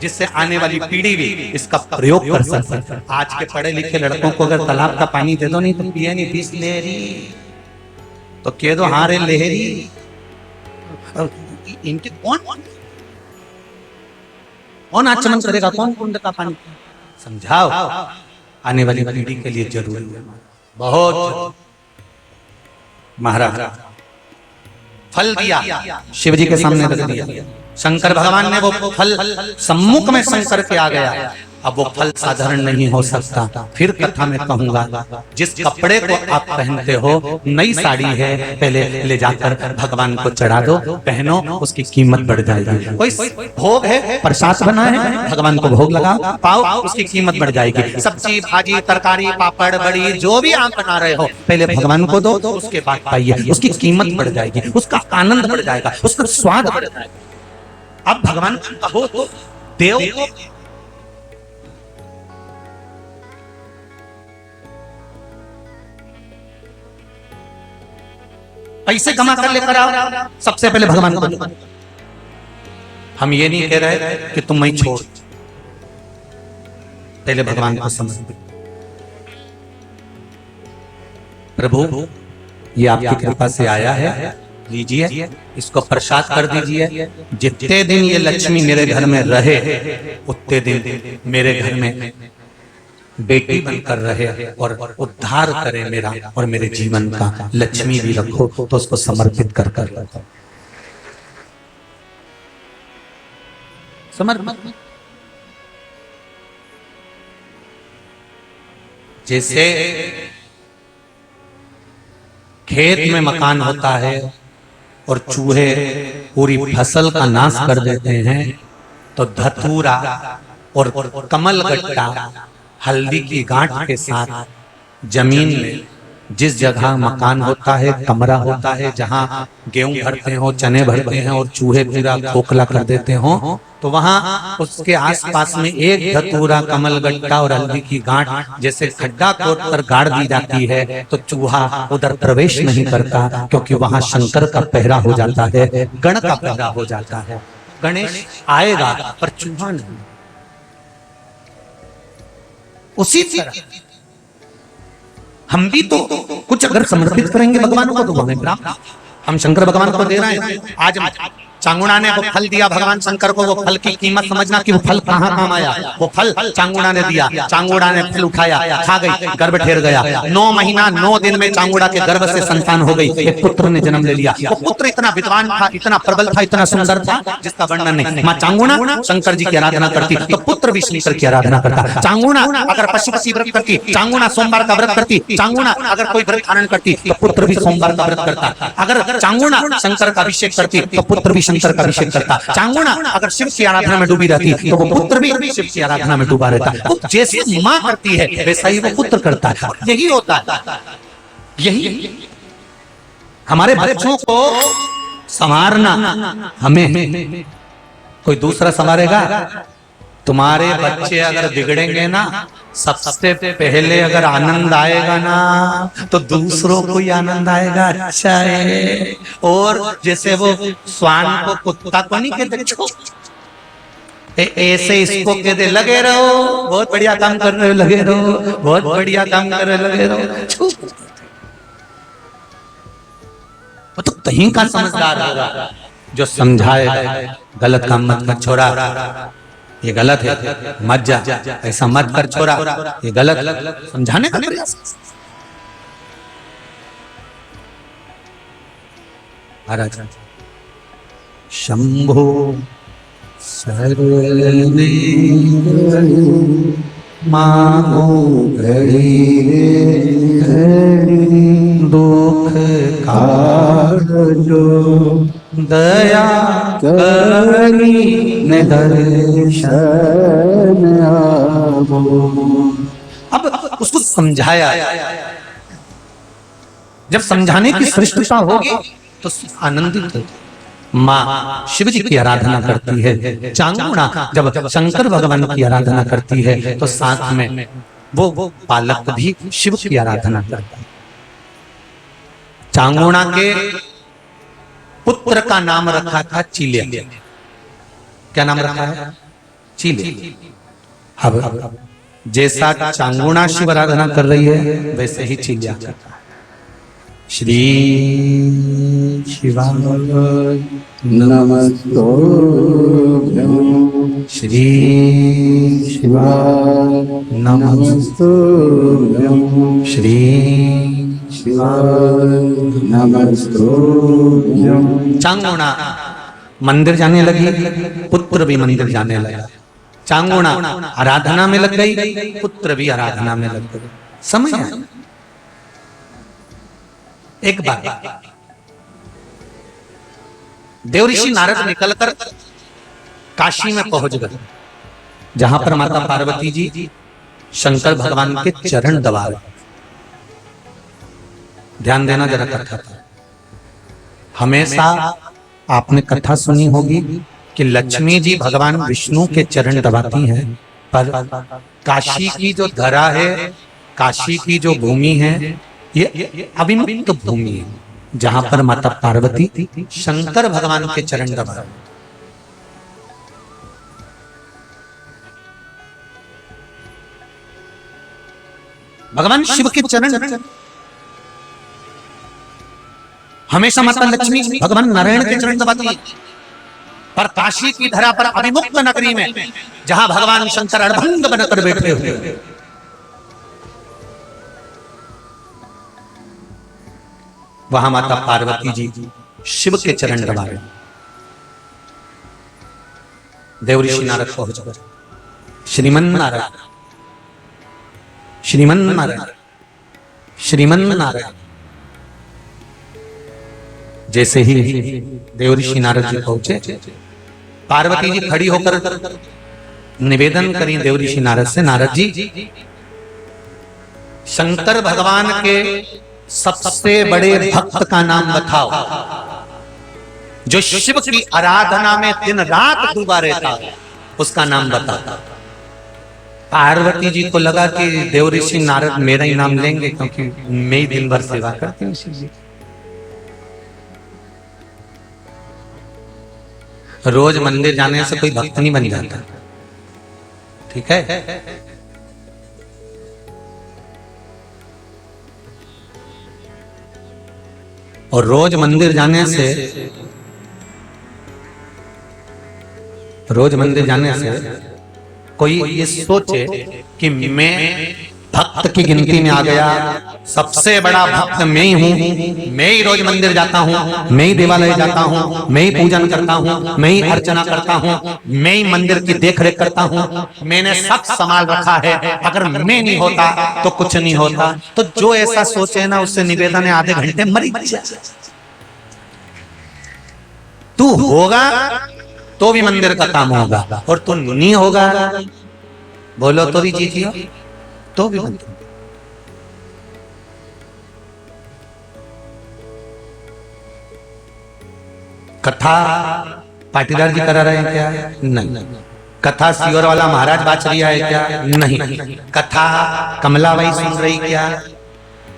जिससे आने वाली पीढ़ी भी इसका प्रयोग कर सके। आज के पढ़े लिखे लड़कों को अगर तालाब का पानी दे दो, नहीं तो पिए नहीं, बिसलेरी, तो कह दो हारे लहरी। इनके कौन आचमन करेगा? कौन कुंड का पानी? समझाओ, आने वाली पीढ़ी के लिए जरूरी है, बहुत। महाराज फल दिया, शिव जी के सामने रख दिया, शंकर भगवान ने वो फल सम्मुख में शंकर के आ गया, अब वो फल साधारण नहीं हो सकता। फिर कथा में कहूंगा, जिस कपड़े को आप पहनते हो, नई साड़ी है, पहले ले जाकर भगवान को चढ़ा दो, पहनो, उसकी कीमत बढ़ जाएगी। कोई भोग है, प्रसाद बना है, भगवान को भोग लगाओ, पाओ, उसकी कीमत बढ़ जाएगी। सब्जी भाजी तरकारी पापड़ बड़ी जो भी आप बना रहे हो, पहले भगवान को दो, उसके बाद पाइए, उसकी कीमत बढ़ जाएगी, उसका आनंद बढ़ जाएगा, उसका स्वाद बढ़ जाएगा। अब भगवान कहो तो देव को पैसे कमा कर लेकर आओ, सबसे पहले भगवान को दो। हम ये नहीं कह रहे कि तुम मैं छोड़, पहले भगवान को समर्पित। प्रभु ये आपकी कृपा से आया है, लीजिए, इसको प्रसाद कर दीजिए। जितने दिन ये लक्ष्मी मेरे घर में रहे, उतने दिन मेरे घर में बेटी बनकर रहे और उद्धार करे मेरा और मेरे जीवन का। लक्ष्मी भी रखो तो उसको समर्पित कर कर रखो। समर्पित जैसे खेत में मकान होता है और चूहे पूरी फसल का नाश कर देते हैं, तो धतूरा और कमल गट्टा हल्दी की गांठ के साथ जमीन में जिस जगह मकान होता है, कमरा होता है, जहां गेहूं भरते हो, चने भरते हैं और चूहे पूरा खोखला कर देते हो, तो वहां उसके आसपास में एक धतूरा कमल गट्टा और हल्दी की गांठ जैसे खड्डा खोद कर गाड़ दी जाती है, तो चूहा उधर प्रवेश नहीं करता, क्योंकि वहां शंकर का पहरा हो जाता है, गण का पहरा हो जाता है। गणेश आएगा पर चूहा नहीं। उसी तरह हम भी तो कुछ अगर समर्पित करेंगे भगवान को, तो हमें प्राप्त। हम शंकर भगवान को दे रहे हैं। आज चांगुड़ा ने वो फल दिया भगवान शंकर को, वो फल की कीमत समझना कि वो फल कहाँ काम आया। वो फल चांगुड़ा ने दिया, चांगुड़ा ने फल उठाया, खा गई, गर्भ ठेर गया। 9 महीना 9 दिन में चांगुड़ा के गर्भ से संतान हो गई, एक पुत्र ने जन्म ले लिया। वो पुत्र इतना विद्वान था, इतना प्रबल था, इतना सुंदर था, जिसका वर्णन नहीं। माँ चांगुड़ा शंकर जी की आराधना करती, तो पुत्र भी शंकर की आराधना करता। चांगुड़ा अगर पशुपति व्रत करती, चांगुड़ा सोमवार का व्रत करती, चांगुड़ा अगर कोई व्रत धारण करती, तो पुत्र भी सोमवार का व्रत करता। अगर चांगुड़ा शंकर का अभिषेक करती, तो पुत्र भी शंकर का अभिषेक करता। चांगुड़ा अगर शिव की आराधना में डूबी रहती, तो वो पुत्र भी शिव की आराधना में डूबा रहता। तो जैसे माँ करती है, वैसा ही वो पुत्र करता है। यही होता है, यही हमारे बच्चों को संवारना हमें, कोई दूसरा संवारेगा? तुम्हारे बच्चे अगर बिगड़ेंगे ना, सबसे पहले अगर आनंद आएगा ना, तो दूसरों को ही आनंद आएगा। अच्छा है। और जैसे वो स्वान को कुत्ता को नहीं कहते, ऐसे इसको कहते लगे रहो, बहुत बढ़िया काम कर रहे हो, लगे रहो, बहुत बढ़िया काम कर रहे हो, लगे रहो। वो तो कहीं का समझदार होगा जो समझाएगा, गलत काम मत कर छोरा, ये गलत है, मत जा, ऐसा मत कर छोरा, ये गलत, समझाने का प्रयास। महाराज शंभो शरणे मांगो घड़ी दुख काटो, दया करी ने दर्शन आवो। अब उसको समझाया, जब समझाने की श्रेष्ठता होगी तो आनंदित। माँ शिव जी की आराधना करती है, चांगुड़ा जब शंकर भगवान की आराधना करती है, तो साथ में वो बालक भी शिव की आराधना करता है। चांगुड़ा के पुत्र का नाम रखा था चिले। क्या नाम रखा है? चिले। अब जैसा चांगुड़ा शिव आराधना कर रही है, वैसे ही चिलिया करता है। श्री शिवाय नमस्तुभ्यं श्री शिवाय नमस्तुभ्यं श्री शिवाय नमस्तुभ्यं। चांगुड़ा मंदिर जाने लगी, पुत्र भी मंदिर जाने लगा। चांगुणा आराधना में लग गई, पुत्र भी आराधना में लग गए। समझ आया? एक बात, देवऋषि नारद निकलकर काशी में पहुंच गए, जहां पर माता पार्वती जी शंकर भगवान के चरण दबा रहे। ध्यान देना जरा कथा था। हमेशा आपने कथा सुनी होगी कि लक्ष्मी जी भगवान विष्णु के चरण दबाती हैं, पर काशी की जो धरा है, काशी की जो भूमि है, ये अविमुक्त भूमि है, जहां पर माता पार्वती शंकर भगवान के चरण दबा रहे। भगवान शिव के चरण, हमेशा माता लक्ष्मी भगवान नारायण के चरण दबाती है, पर काशी की धरा पर अविमुक्त नगरी में, जहां भगवान शंकर अड़भंग बनकर बैठे हुए, वहां माता पार्वती जी शिव के चरण दबा रहे। देवऋषि नारद पहुंच गए। श्रीमन नारायण, श्रीमन नारायण, श्रीमन नारायण। जैसे ही देवऋषि नारद जी पहुंचे, पार्वती जी खड़ी होकर निवेदन करी देवऋषि नारद से, नारद जी, शंकर भगवान के सबसे बड़े भक्त का नाम बताओ, जो शिव की आराधना में दिन रात डूबा रहता, उसका नाम बताओ। पार्वती जी को लगा कि देवऋषि नारद मेरा ही नाम लेंगे, क्योंकि मैं ही दिन भर सेवा करती हूँ शिव जी। रोज मंदिर जाने से कोई भक्त नहीं बन जाता, ठीक है? और रोज मंदिर जाने से, रोज मंदिर जाने से कोई ये सोचे कि मैं भक्त की गिनती में आ गया, सबसे बड़ा भक्त मैं ही हूं, मैं ही रोज मंदिर जाता हूं, मैं ही देवालय जाता हूं, मैं ही पूजन करता हूं, मैं ही अर्चना करता हूं, मैं ही मंदिर की देखरेख करता हूं, मैंने सब संभाल रखा है, अगर मैं नहीं होता तो कुछ नहीं होता। तो जो ऐसा सोचे ना, उससे निवेदन है आधे घंटे मरी जा। तू होगा तो भी मंदिर का काम होगा, और तू नहीं होगा, बोलो तो भी जीतियो, तो भी मंदिर। कथा पाटीदार जी करा रहे हैं क्या? नहीं। कथा सियोर वाला महाराज बाच रही है क्या? नहीं। कथा कमलाबाई सुन रही क्या?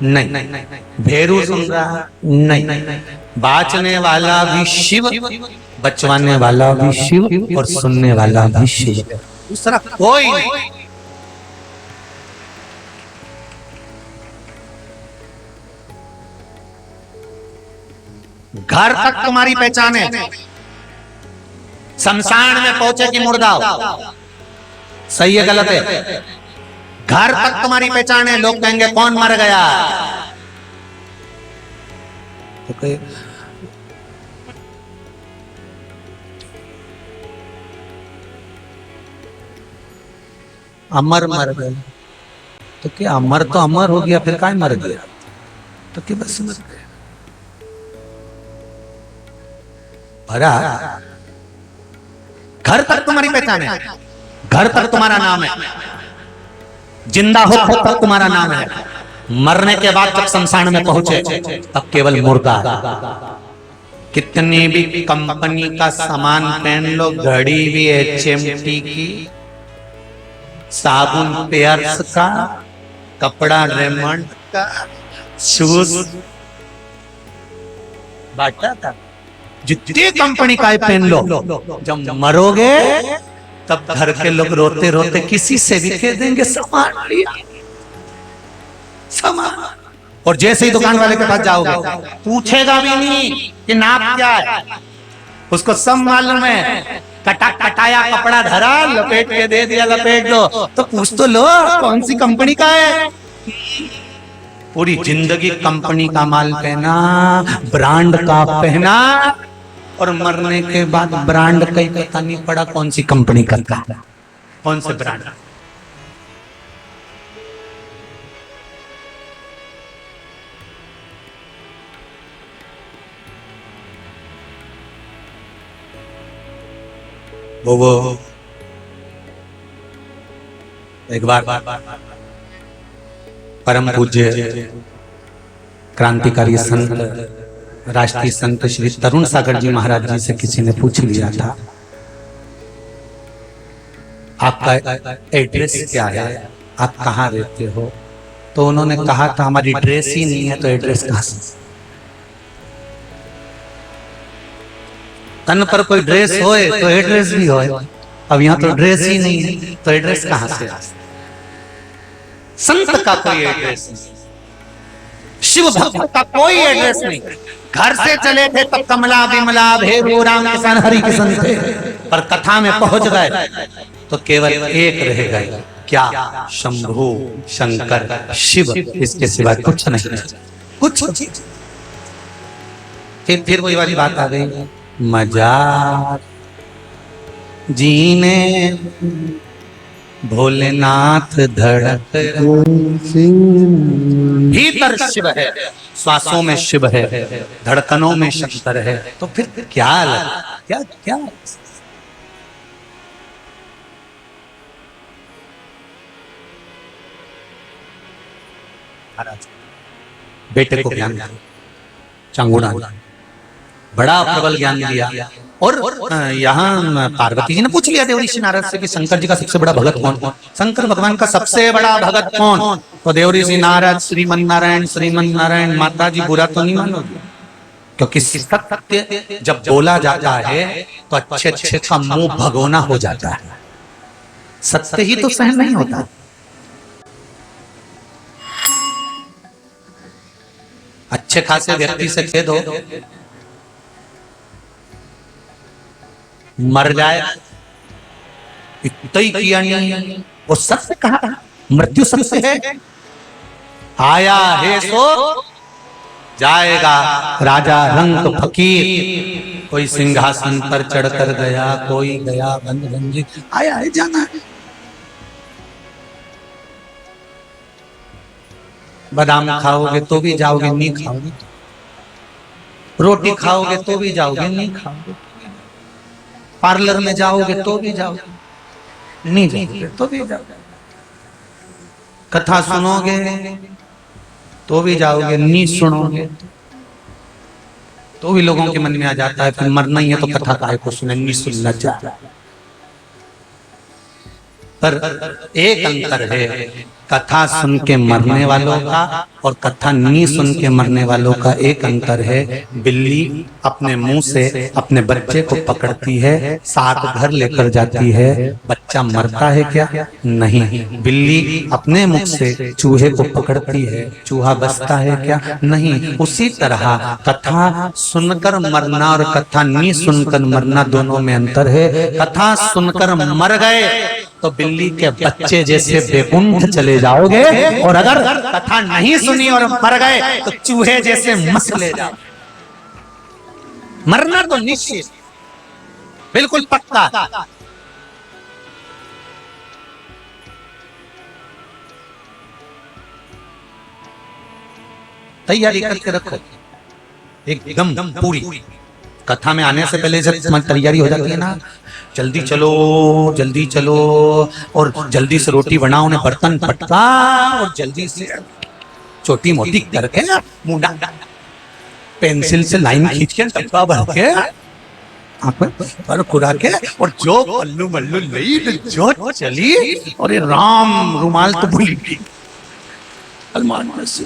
नहीं। भेरू सुन रहा? नहीं। बाचने वाला भी शिव, बचवाने वाला भी शिव, और सुनने वाला भी शिव, दूसरा कोई नहीं। घर तक तुम्हारी पहचान है, शमशान में पहुंचे कि मुर्दा हो, सही है गलत है? घर तक तुम्हारी पहचान है, लोग कहेंगे कौन मर गया, तो अमर मर गया, तो क्या अमर तो अमर हो गया, फिर काय मर गया, तो क्या बस मर गया। घर तक तुम्हारी पहचान है, घर तक तुम्हारा नाम है, जिंदा हो तब तुम्हारा नाम है, मरने के बाद जब शमशान में पहुंचे तब केवल मुर्दा। कितनी भी कंपनी का सामान पहन लो, घड़ी भी HMT की, साबुन पेयर्स का, कपड़ा रेमंड का, शूज बाटा था, जितनी कंपनी का पहन लो, जब मरोगे तब घर के लोग रोते रोते किसी से भी कह देंगे सामान लिया, सामान। और जैसे ही दुकान वाले के पास जाओगे, पूछेगा भी नहीं कि नाप क्या है, उसको सब मालूम है, कटाया कपड़ा धरा, लपेट के दे दिया, लपेट दो, तो पूछ तो लो कौन सी कंपनी का है। पूरी जिंदगी कंपनी का माल पहना, ब्रांड का पहना, और मरने के बाद ब्रांड कहीं पता नहीं पड़ा कौन सी कंपनी का था। कौन से ब्रांड? वो एक बार परम पूज्य क्रांतिकारी संत राष्ट्रीय संत श्री तरुण सागर जी महाराज जी से किसी ने पूछ लिया था, आपका एड्रेस क्या है, आप कहाँ रहते हो? तो उन्होंने कहा था हमारी ड्रेस ही नहीं है तो एड्रेस कहाँ से? तन पर कोई ड्रेस होए तो एड्रेस भी होए, अब यहाँ तो ड्रेस ही नहीं है तो एड्रेस कहाँ से? संत का कोई एड्रेस नहीं, शिव भक्त का कोई एड्रेस नहीं। घर से चले थे तब कमला विमला भेरू राम किसान हरि किशन थे, पर कथा में पहुंच गए तो केवल एक रह गए, क्या? शंभु शंकर शिव, इसके सिवा कुछ नहीं, कुछ। फिर वही वाली बात आ गई, मजा जीने भोलेनाथ धड़क, भीतर शिव है, श्वासों में शिव है, धड़कनों में शंकर है, तो फिर क्या क्या क्या? बेटे को ज्ञान दिया, चांगुड़ा बड़ा प्रबल ज्ञान दिया, और यहाँ पार्वती जी ने पूछ लिया देव ऋषि नारद से कि शंकर जी का सबसे बड़ा भगत कौन? शंकर भगवान का सबसे बड़ा भगत कौन? तो देव ऋषि नारद श्रीमन नारायण। माता जी बुरा तो नहीं मानोगे, क्योंकि सत्य जब बोला जाता है तो अच्छे का मुंह भगोना हो जाता है, सत्य ही तो सहन नहीं होता। अच्छे खासे व्यक्ति से कह दो मर जाए, इतना ही किया नहीं, वो सत्य कहा, मृत्यु सत्य है, आया है सो जाएगा। राजा रंग फकीर, कोई सिंहासन पर चढ़कर गया, कोई गया बंदी, आया है जाना है। बादाम खाओगे तो भी जाओगे, नहीं खाओगे, रोटी खाओगे तो भी जाओगे, नहीं खाओगे, पार्लर में जाओगे तो भी जाओगे, नहीं जाओगे तो भी जाओगे, कथा सुनोगे तो भी जाओगे, नहीं सुनोगे तो भी लोगों के मन में आ जाता है फिर मरना ही है तो कथा काहे को सुने, नहीं सुनना चाहता। पर एक अंतर है, कथा सुन के मरने वालों का और कथा नहीं सुन के मरने वालों का एक अंतर है। बिल्ली अपने मुंह से अपने बच्चे को पकड़ती है, साथ घर लेकर जाती है, बच्चा मरता है क्या? नहीं। बिल्ली अपने मुख से चूहे को पकड़ती है, चूहा बचता है क्या? नहीं। उसी तरह कथा सुनकर मरना और कथा नहीं सुनकर मरना दोनों में अंतर है। कथा सुनकर मर गए तो बिल्ली के बच्चे जैसे बेकुंठ चले जाओगे, और अगर कथा नहीं सुनी और मर गए तो चूहे जैसे मसले जाओ। मरना तो निश्चित, बिल्कुल पक्का। तैयारी करके रखो एकदम पूरी। कथा में आने से पहले जब तुम्हारी तैयारी हो जाती है ना, जल्दी चलो और जल्दी से रोटी बनाओ, ने बर्तन पटका और जल्दी से छोटी मोटी करके मुंडा पेंसिल से लाइन खींच के डब्बा भर के पर खुरा के, और जो पल्लू मल्लू लई जो चली, और ये राम रुमाल तो भूल गई अलमान में से,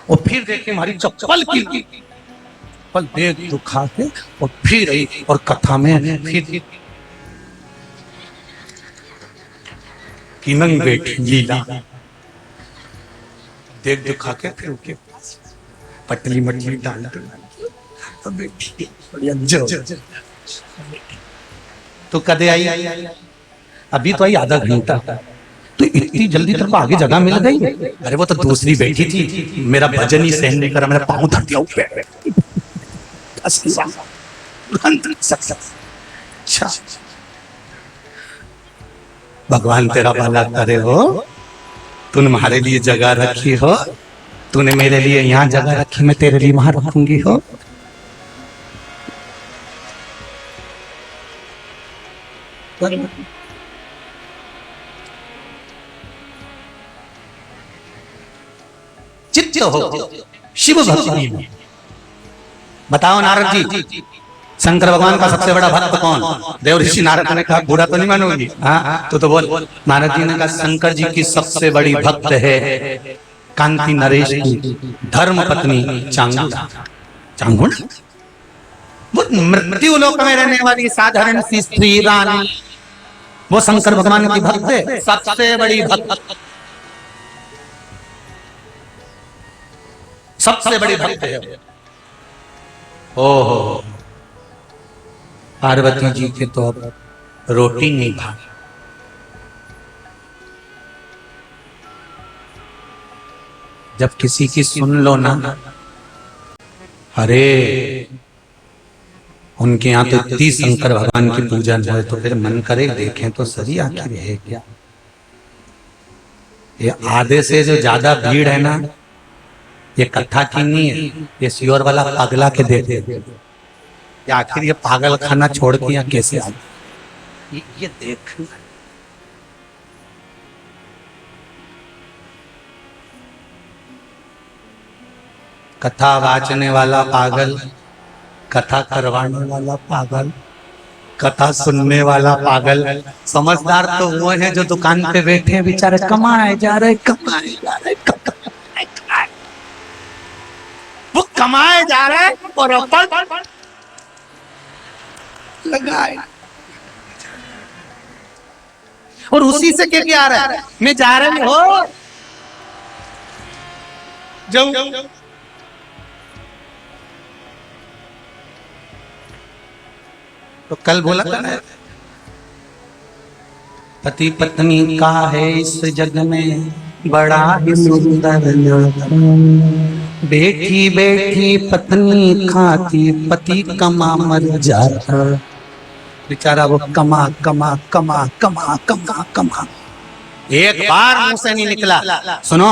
और फिर देखे हमारी चप्पल की पल देख दुखा के, और फिर आई और कथा में फिर किनंग बेटी लीला देख दुखा के, फिर उनके पटली मटली डाल तो बेटी तो कदे आई? अभी तो आई आधा घंटा, तो इतनी जल्दी तेरे को आगे जगह मिल गई? अरे वो तो दूसरी बैठी थी, मेरा भजन ही सहन नहीं करा, मेरा पाँव धर दिया ऊपर। अच्छा, भगवान तेरा भला करे हो, तूने हमारे लिए जगह रखी हो, तूने मेरे लिए यहाँ जगह रखी, मैं तेरे लिए वहां रखूंगी हो। चित्त हो शिव भक्ति में। बताओ नारद जी, शंकर भगवान का सबसे बड़ा भक्त कौन? देव ऋषि नारद ने कहा बुरा तो नहीं मानोगी? हाँ तो बोल। नारद जी ने कहा शंकर जी की सबसे बड़ी भक्त है कांति नरेश की धर्म पत्नी चांगुड़ा। चांगुड़ा वो मृत्यु लोक में रहने वाली साधारण सी स्त्री रानी, वो शंकर भगवान की भक्त है, सबसे बड़ी भक्त, सबसे बड़ी भक्त है। ओहो, पार्वती जी के तो अब रोटी नहीं भाई। जब किसी की सुन लो ना, अरे उनके यहाँ तो इतनी शंकर भगवान की पूजा है, तो फिर मन करे देखें तो सही आखिर है क्या। ये आधे से जो ज्यादा भीड़ है ना, ये कथा की नहीं है, ये सियोर वाला पागला के देते। आखिर ये पागल खाना छोड़ के यहाँ कैसे आ गए, ये देख। कथा वाचने वाला पागल, कथा करवाने वाला पागल, कथा सुनने वाला पागल। समझदार तो वो है जो दुकान पे बैठे हैं बेचारे, कमाए जा रहे, कमाए जा रहे, वो कमाए जा रहे और अपन लगाए, और उसी से क्या आ रहा है, मैं जा रही हो जाऊं। तो कल बोला था ना, पति पत्नी का है इस जग में बड़ा ही सुंदर नाता, बैठी बैठी पत्नी खाती पति कमा मर जाता। बेचारा वो कमा कमा कमा कमा कमा कमा, एक बार मुंह से नहीं निकला। सुनो,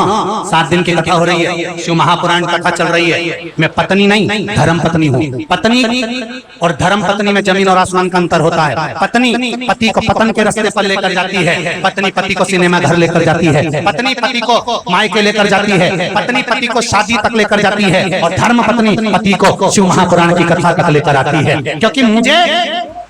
7 दिन की कथा हो रही है, शिव महापुराण कथा चल रही है। मैं पत्नी नहीं धर्म पत्नी हूँ। पत्नी और धर्म पत्नी में जमीन और आसमान का अंतर होता है। पत्नी पति को पतन के रास्ते पर लेकर जाती है, पत्नी पति को सिनेमा घर लेकर जाती है, पत्नी पति को मायके लेकर जाती है, पत्नी पति को शादी तक लेकर जाती है, और धर्म पत्नी पति को शिव महापुराण की कथा तक लेकर आती है। क्योंकि मुझे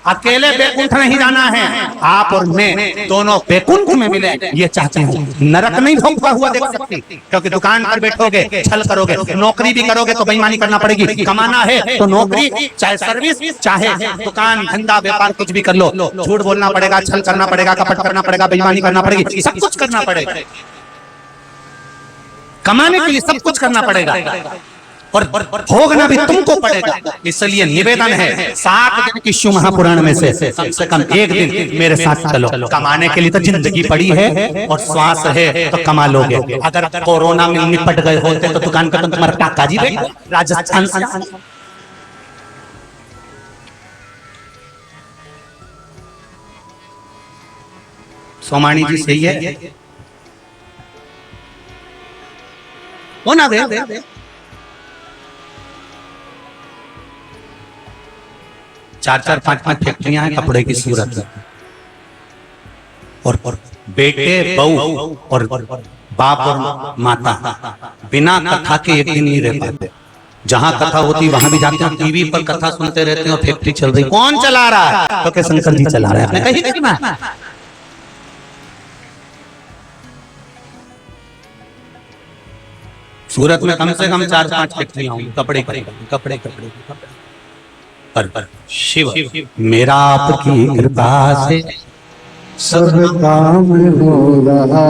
अकेले बैकुंठ नहीं जाना है, आप और मैं दोनों बैकुंठ में मिले ये चाहते हूँ। नरक नहीं भोगता हुआ देख सकती, क्योंकि दुकान पर बैठोगे छल करोगे, नौकरी भी करोगे तो बेईमानी करना पड़ेगी। कमाना है तो नौकरी, चाहे सर्विस, चाहे दुकान धंधा व्यापार, कुछ भी कर लो, झूठ बोलना पड़ेगा, छल करना पड़ेगा, कपट करना पड़ेगा, बेईमानी करना पड़ेगी, सब कुछ करना पड़ेगा। कमाने के लिए सब कुछ करना पड़ेगा और भोगना भी तुमको पड़ेगा। इसलिए निवेदन है, 7 दिन की शिव महापुराण में से कम 1 दिन मेरे साथ चलो। कमाने के लिए तो जिंदगी पड़ी है और श्वास है तो कमा लोगे। अगर कोरोना में निपट गए होते तो दुकान पर तुम्हारा काका जी बैठे राजस्थान से। सोमानी जी सही है वो ना दे 4-4 5-5 फैक्ट्रियां हैं कपड़े की सूरत में, और बेटे बहू और बाप और माता बिना कथा के एक दिन नहीं रह पाते। जहां कथा होती वहां भी जाते हैं, टीवी पर कथा सुनते रहते हैं और फैक्ट्री चल रही, कौन चला रहा है? तो क्या शंकर जी चला रहा है। कहीं देखी ना, सूरत में कम से कम 4-5 फैक्ट्रियां होंगी कपड़े कपड़े कपड़े। पर शिव मेरा आपकी कृपा से सब काम हो रहा।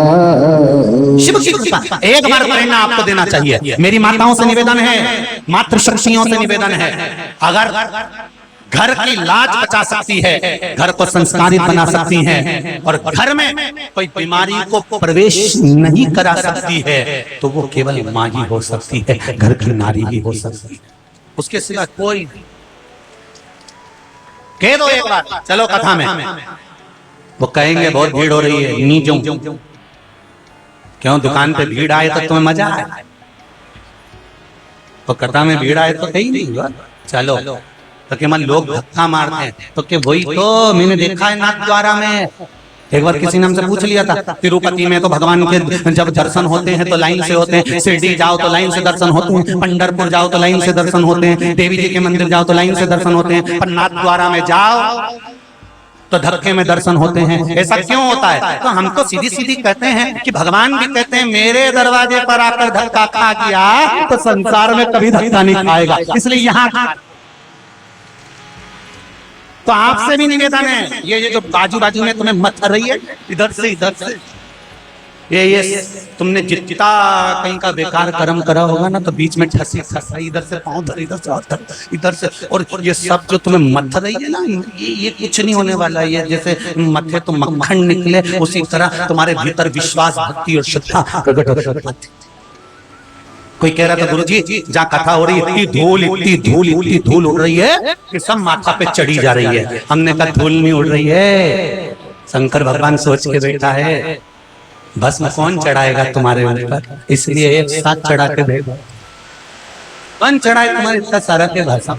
शिव की कृपा एक बार प्रेरणा आपको देना चाहिए। मेरी माताओं से निवेदन है, मातृशक्तियों से निवेदन है, अगर घर की लाज बचा सकती है, घर को संस्कारित बना सकती हैं, और घर में कोई बीमारी को प्रवेश नहीं करा सकती है, तो वो केवल माँ ही हो सकती है, घर की नारी ही हो सकती है, उसके सिवा कोई। कह दो एक बार, चलो कथा में। वो कहेंगे बहुत भीड़ हो रही है, नीचों क्यों दुकान पे भीड़ आए तो तुम्हें मजा आए, तो कथा में भीड़ आए तो कहीं नहीं हुआ। चलो तो क्या मन लोग धक्का मारते हैं तो क्या वही तो मैंने देखा है नाथ द्वारा में। एक बार किसी ने हमसे पूछ लिया था, तिरुपति में तो भगवान के जब दर्शन होते हैं तो लाइन से होते हैं, शिरडी जाओ तो लाइन से दर्शन होते हैं, पंढरपुर जाओ तो लाइन से दर्शन होते हैं, देवी जी के मंदिर जाओ तो लाइन से दर्शन होते हैं, पर नाथ द्वारा में जाओ तो धक्के में दर्शन होते हैं। ऐसा क्यों होता है? तो हम तो सीधी सीधी कहते हैं कि भगवान भी कहते हैं मेरे दरवाजे पर आकर धक्का खा गया तो संसार में कभी धक्का नहीं खाएगा, इसलिए यहाँ तो आपसे भी निवेदन है, ये जो बाजू बाजू में तुम्हें मत रही है इधर से ये तुमने जितना कहीं का बेकार कर्म करा होगा ना तो बीच में ठसी इधर से पांव धर इधर से और ये सब जो तुम्हें मत रही है ना, ये कुछ नहीं होने वाला। ये जैसे मत्थे तो मक्खन निकले उसी तरह तुम्हारे भीतर विश्वास भक्ति और श्रद्धा प्रकट हो। कोई कह रहा था गुरुजी जहाँ कथा हो रही है इतनी धूल उड़ रही है कि सब माथा पे चढ़ी जा रही है। हमने कहा धूल नहीं उड़ रही है, शंकर भगवान सोच के बैठा है भस्म कौन चढ़ाएगा तुम्हारे ऊपर, इसलिए एक साथ चढ़ा के भेजो। कौन चढ़ाए तुम्हारे इतना सारा के भस्म?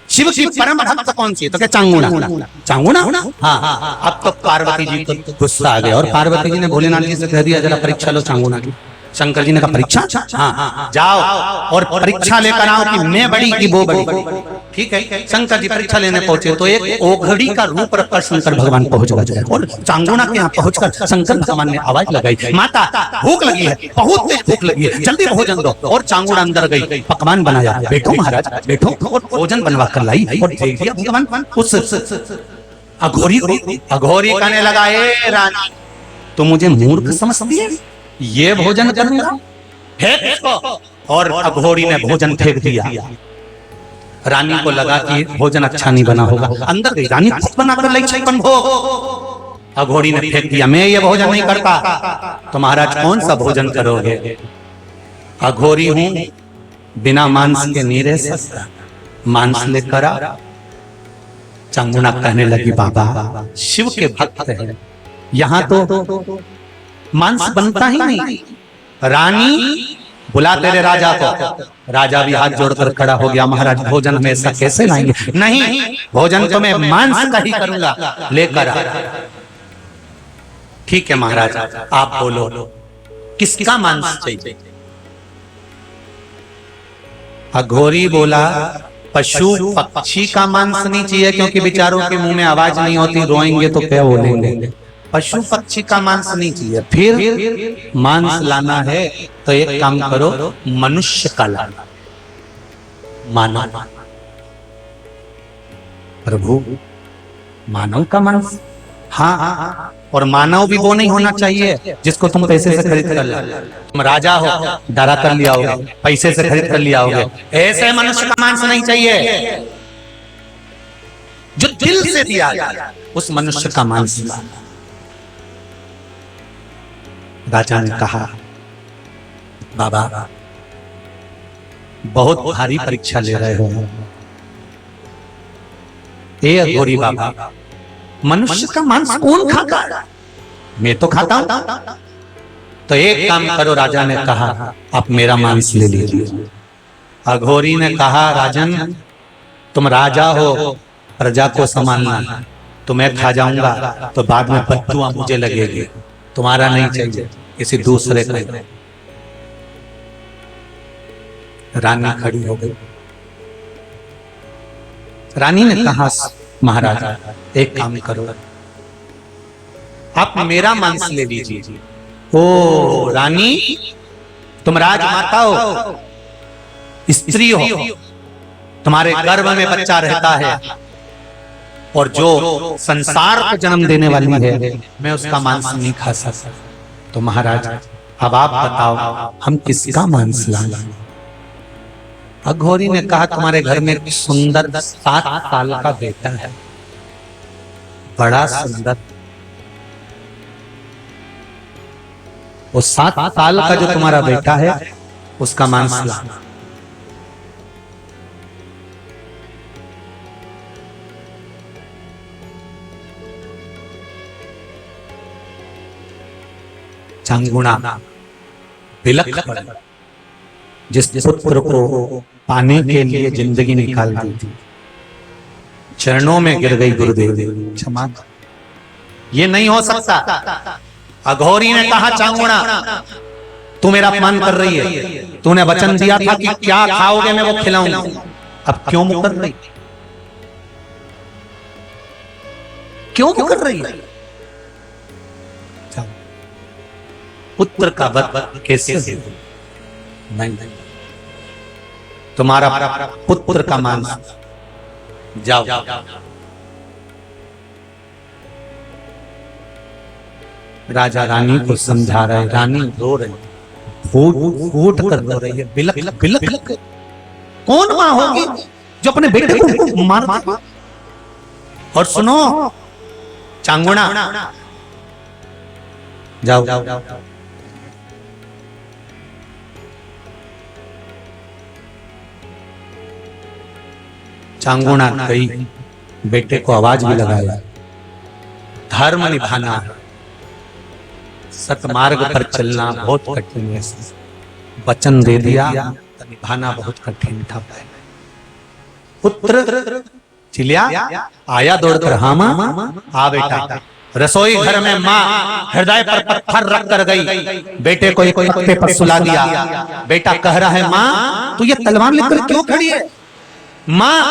शिव की परम भक्त कौन सी है? तो क्या चांगुना। हाँ, अब तो पार्वती जी को गुस्सा आ गया और पार्वती जी ने भोलेनाथ जी से कह दिया जरा परीक्षा लो चांगुना की। शंकर जी ने कहा परीक्षा? हाँ, जाओ और परीक्षा लेकर आओ कि मैं बड़ी कि वो बड़ी। ठीक है, शंकर जी परीक्षा लेने पहुंचे तो एक ओघड़ी का रूप रखकर शंकर भगवान पहुंच गए और चांगुना के यहाँ पहुंचकर शंकर भगवान ने आवाज लगाई, माता भूख लगी है, बहुत तेज भूख लगी है, जल्दी भोजन दो। और चांगुना अंदर गई, पकवान बनाया, बैठो महाराज बैठो, और भोजन बनवा कर लाई और दे दिया भगवान उस अघोरी कहने लगा, ए रानी तो मुझे मूर्ख समझती है, ये भोजन करूंगा है? और अघोरी ने भोजन फेंक दिया। रानी को लगा कि भोजन अच्छा नहीं बना होगा, अंदर गई, रानी खुद बनाकर लाई छप्पन भोग, अघोरी ने फेंक दिया, मैं ये भोजन नहीं करता। तो महाराज कौन सा भोजन करोगे? अघोरी हूं, बिना मांस के नीरे सस्ता, मांस लेकर आ। चांगुना कहने लगी बाबा शिव के भक्त हैं, यहाँ तो मांस बनता ही नहीं। रानी बुला तेरे राजा को। राजा भी हाथ जोड़कर खड़ा हो गया, महाराज भोजन में ऐसा कैसे लाएंगे? नहीं, भोजन तो मैं मांस का ही करूंगा, लेकर आ। ठीक है महाराज, आप बोलो किसका मांस चाहिए? अघोरी बोला पशु पक्षी का मांस नहीं चाहिए, क्योंकि बेचारों के मुंह में आवाज नहीं होती, रोएंगे तो क्या बोलेंगे। पशु पक्षी का मांस नहीं चाहिए, फिर मांस लाना है तो एक काम करो, मनुष्य का लाना, मानव। प्रभु मानव का मांस? हाँ, और मानव भी वो नहीं होना चाहिए जिसको तुम पैसे से खरीद कर ला। तुम राजा हो, डरा कर लिया होगे, पैसे से खरीद कर लिया होगे, ऐसे मनुष्य का मांस नहीं चाहिए, जो दिल से दिया जाए उस मनुष्य का मांस लाना। राजा ने कहा बाबा बहुत भारी परीक्षा ले रहे हो, ए अघोरी बाबा, मनुष्य का मांस कौन खाता है? मैं तो खाता हूं। तो एक काम करो, राजा ने कहा आप मेरा मांस ले लीजिए। अघोरी ने कहा राजन तुम राजा हो, प्रजा को संभालना, तो मैं खा जाऊंगा तो बाद में बददुआ मुझे लगेगी, तुम्हारा नहीं चाहिए, किसी दूसरे का। रानी खड़ी हो गई। रानी ने कहा महाराज एक काम करो, आप मेरा मांस ले लीजिए। ओ रानी, तुम राजमाता हो, स्त्री हो, तुम्हारे गर्भ में बच्चा रहता है और जो संसार को जन्म देने वाली है, मैं उसका मांस नहीं खा सकता। तो महाराज अब आप बताओ हम किसका मांस लाएं? अघोरी ने कहा तुम्हारे घर में एक सुंदर 7 साल का बेटा है, बड़ा सुंदर, वो 7 साल का जो तुम्हारा बेटा है उसका मांस लाना। चांगुणा बिलख पड़ा। जिस पुत्र को पाने के लिए जिंदगी निकाल दी थी, चरणों में गिर गई गुरुदेव, क्षमा। ये नहीं हो सकता। अघोरी ने कहा, चांगुणा तू मेरा अपमान कर रही है, तूने वचन दिया था कि क्या खाओगे मैं वो खिलाऊंगा, अब क्यों मुकर रही, क्यों मुकर रही है? पुत्र का वध कैसे? नहीं, तुम्हारा पुत्र का मांस, जाओ। राजा रानी को समझा रहे, रानी रो रही, फूट फूट कर रो रही है, बिलख बिलख। कौन मां होगी जो अपने बेटे को मार दे? और सुनो चांगुणा, जाओ। चांगुणा गई, बेटे को आवाज भी लगाया, धर्म निभाना है, सतमार्ग पर चलना बहुत कठिन है, वचन दे दिया, निभाना बहुत कठिन था। पुत्र चिल्ला आया दौड़कर, हाँ मां, आ बेटा। रसोई घर में मां हृदय पर पत्थर रख कर गई, बेटे को एक पत्ते पर सुला दिया। बेटा कह रहा है, मां तू ये तलवार लेकर क्यों खड़ी है? मां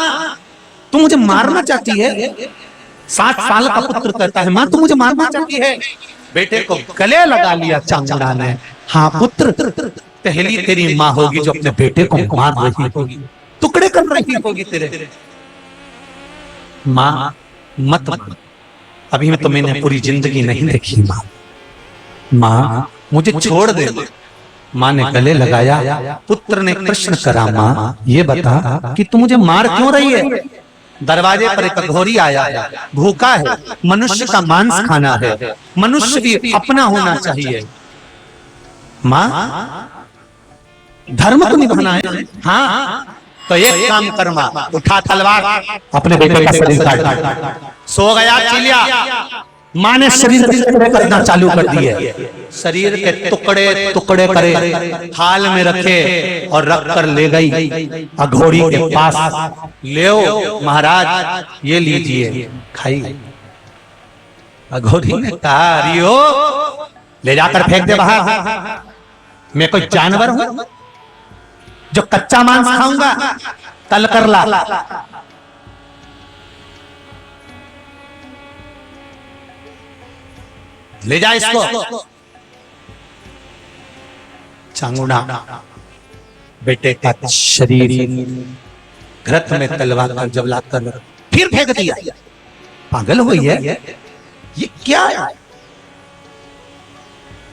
तू मुझे मारना चाहती है? 7 साल का पुत्र कहता है, मां तू मुझे मारना चाहती है? बेटे को गले लगा लिया चांगुणा ने। हाँ पुत्र, पहली तेरी मां होगी जो अपने बेटे को मार रही होगी, टुकड़े कर रही होगी तेरे। मां मत, अभी में तो मैंने पूरी जिंदगी नहीं देखी मां, मां मुझे छोड़ दे। मां ने गले लगाया। पुत्र ने प्रश्न करा, मां ये बता कि तू मुझे मार क्यों रही है? दरवाजे पर एक अघोरी आया है, भूखा है, मनुष्य का मांस खाना है, मनुष्य भी अपना होना चाहिए। मां धर्म को निभाना है। हाँ तो एक काम कर मां, उठा तलवार, अपने बेटे का शरीर काट। सो गया चिलिया। मां ने शरीर के टुकड़े करना चालू कर दिए, शरीर के टुकड़े टुकड़े करे, थाल में रखे और रख कर ले गई अघोरी के पास। ले महाराज ये लीजिए खाइए। अघोरी ने कहा, रियो ले जाकर फेंक दे बाहर, मैं कोई जानवर हूं जो कच्चा मांस खाऊंगा? तल कर ला। ले जा इसको। चांगुणा बेटे का शरीर घृत में तलवा कर जब लाकर फिर फेंक दिया। पागल हुई है ये, क्या है?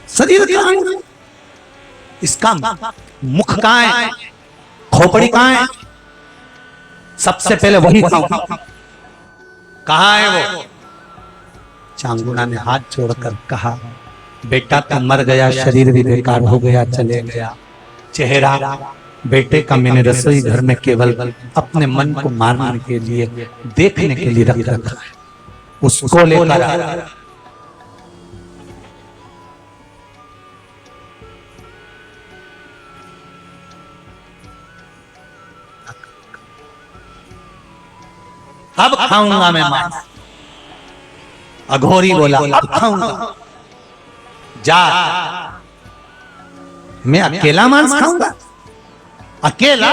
शरीर कहां है? इसका मुख कहां है? खोपड़ी कहां है? सबसे पहले वही खाऊंगा। कहां है वो? चांगुणा ने हाथ जोड़कर कहा, बेटा तो मर गया, शरीर भी बेकार हो गया, चले गया। चेहरा बेटे का मैंने रसोई घर में केवल अपने मन को मारने के लिए, देखने के लिए रख रखा है, उसको लेकर आया। अब खाऊंगा मैं मांस। अघोरी बोला, अब खाऊंगा। जा, मैं अकेला मांस खाऊंगा? अकेला?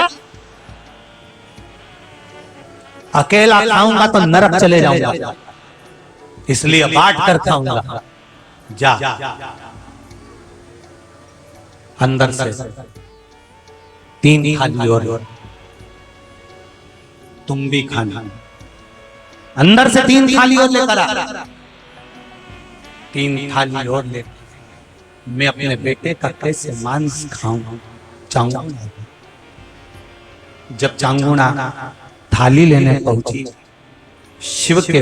अकेला खाऊंगा तो नरक चले जाऊंगा, इसलिए बांट कर खाऊंगा। जा। अंदर से 3 थाली और तुम भी खाना। अंदर से 3 थाली और लेकर आ। 3 थाली और ले, मैं अपने बेटे का कैसे मांस खाऊंगा? जब चांगुणा थाली लेने पहुंची, शिव के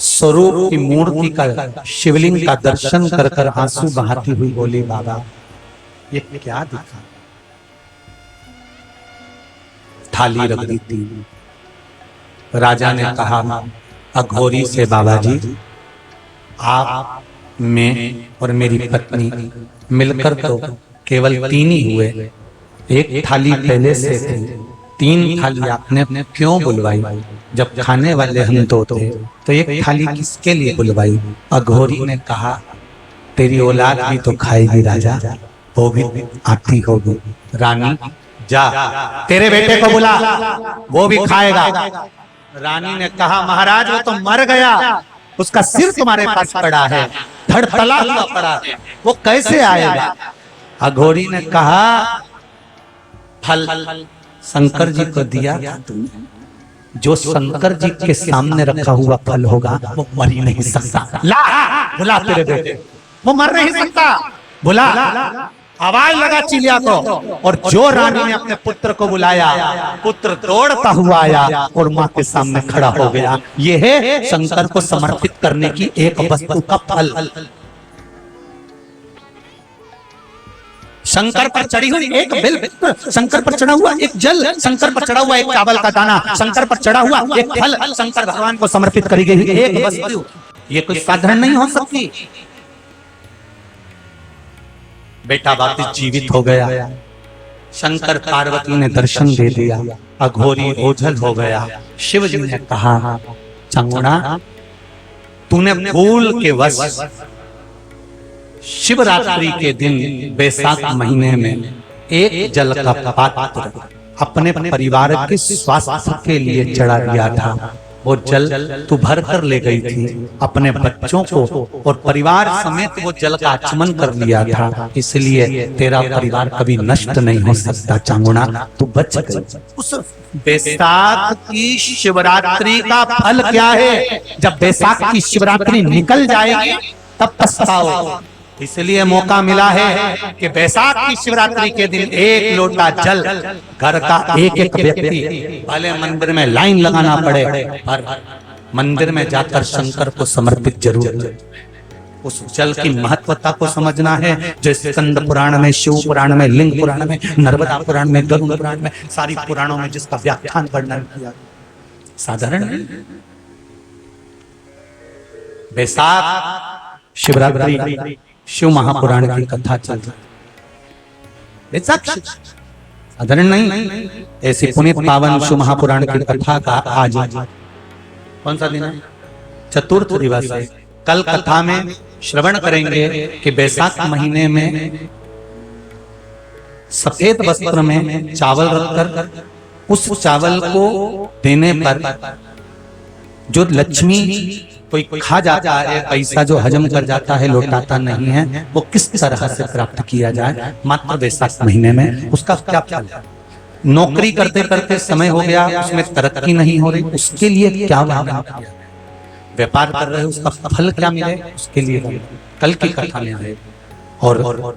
स्वरूप की मूर्ति का, शिवलिंग का दर्शन कर कर आंसू बहाती हुई बोली, बाबा ये क्या दिखा? थाली रख दी थी। राजा ने कहा अघोरी से, बाबा जी आप मैं और मेरी पत्नी मिलकर तो केवल 3 ही हुए। एक थाली पहले से थी, 3 थाली आपने क्यों बुलवाई? जब खाने वाले हम 2 थे तो एक थाली किसके लिए बुलवाई? अघोरी ने कहा तेरी औलाद भी तो खाएगी राजा, वो भी आती होगी। रानी जा तेरे बेटे को बुला, वो भी खाएगा। रानी ने कहा महाराज वो तो मर गया, उसका सिर तुम्हारे पास पड़ा है, धड़तला हुआ पड़ा है, वो कैसे आएगा? अघोरी ने कहा फल शंकर जी को दिया था तुमने, जो शंकर जी के सामने रखा हुआ फल होगा वो मर ही नहीं सकता। ला बुला तेरे बेटे, वो मर नहीं सकता, बुला। आवाज लगा चिड़िया को, और जो रानी ने अपने पुत्र को बुलाया, पुत्र दौड़ता हुआ आया और मां के सामने खड़ा हो गया। ये है शंकर को समर्पित करने की एक वस्तु का फल। शंकर पर चढ़ी हुई एक बेल, शंकर पर चढ़ा हुआ एक जल, शंकर पर चढ़ा हुआ एक चावल का दाना, शंकर पर चढ़ा हुआ एक फल, शंकर भगवान को समर्पित करी गई एक वस्तु, ये कोई साधारण नहीं हो सकती। बेटा वापिस जीवित हो गया, शंकर पार्वती ने दर्शन दे दिया, अघोरी ओझल हो गया। शिव जी ने कहा चंगुणा तूने भूल के वश शिवरात्रि के दिन बैसाख महीने में एक जल का पात्र अपने परिवार के स्वास्थ्य के लिए चढ़ा दिया था। वो जल तू भर कर ले गई थी, अपने बच्चों को और परिवार समेत वो जल का आचमन कर लिया था, इसलिए तेरा परिवार कभी नष्ट नहीं हो सकता। चांगुणा तू बच गई। उस बैसाख की शिवरात्रि का फल क्या है? जब बैसाख की शिवरात्रि निकल जाएगी तब पछताओ। इसलिए मौका मिला है कि बैसाख की शिवरात्रि के दिन एक लोटा जल घर का एक एक व्यक्ति, भले मंदिर में लाइन लगाना पड़े पर मंदिर में जाकर शंकर को समर्पित जरूर। उस जल की महत्वता को समझना है, जैसे स्कंद पुराण में, शिव पुराण में, लिंग पुराण में, नर्मदा पुराण में, गरुड़ पुराण में, सारी पुराणों में जिसका व्याख्यान वर्णन किया। साधारण बैसाख शिवरात्रि शिव महापुराण की कथा चल रही, साधारण नहीं। ऐसी पुनीत पावन शिव महापुराण की कथा का आज कौन सा दिन है? चतुर्थ दिवस है। कल कथा में श्रवण करेंगे कि बैसाख महीने में सफेद वस्त्र में चावल रखकर उस चावल को देने पर जो लक्ष्मी कोई खा जाता है, पैसा जो हजम कर जाता है, लौटाता नहीं है, वो किस तरह से प्राप्त किया जाए मात्र बैसाख महीने में, उसका क्या फल है? नौकरी करते करते समय हो गया, उसमें तरक्की नहीं हो रही, उसके लिए क्या किया? व्यापार कर रहे हो, उसका फल क्या मिले, उसके लिए कल की कथा में आए। और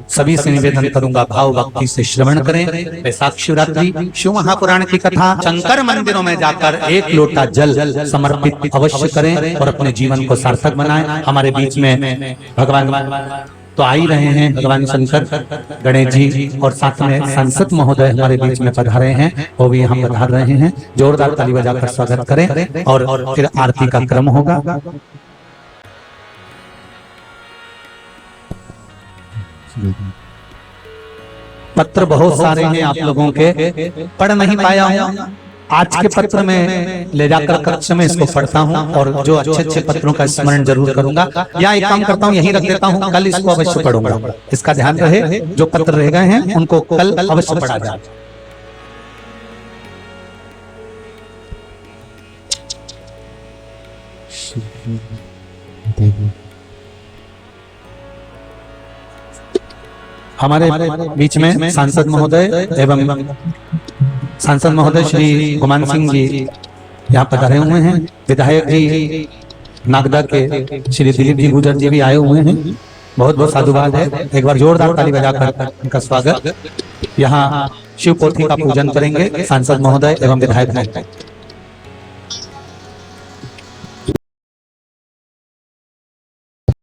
सभी से निवेदन करूंगा भाव भक्ति से श्रवण करें। बैसाख शिवरात्रि शिव महापुराण की कथा, शंकर मंदिरों में जाकर एक लोटा जल समर्पित अवश्य करें और अपने जीवन को सार्थक बनाएं। हमारे बीच में भगवान तो आ ही रहे हैं, भगवान शंकर, गणेश जी और साथ में सांसद महोदय हमारे बीच में पधारे हैं, वो भी हम पधार रहे हैं। जोरदार ताली बजाकर स्वागत करें और फिर आरती का क्रम होगा। पत्र बहुत सारे हैं आप लोगों के, पढ़ नहीं पाया हूँ। आज के पत्र में ले जाकर कक्ष में इसको पढ़ता हूँ और जो अच्छे अच्छे पत्रों का स्मरण जरूर करूंगा, या एक काम करता हूँ यहीं रख देता हूँ, कल इसको अवश्य पढ़ूंगा। इसका ध्यान रहे, जो पत्र रह गए हैं उनको कल अवश्य पढ़ा जाए। हमारे बीच में सांसद महोदय एवं सांसद महोदय श्री गुमान सिंह जी यहाँ पधारे हुए हैं। विधायक जी नागदा के श्री दिलीप जी गुजर जी भी आए हुए हैं। बहुत बहुत साधुवाद है, एक बार जोरदार ताली बजाकर उनका स्वागत। यहाँ शिव पोथी का पूजन करेंगे सांसद महोदय एवं विधायक महोदय।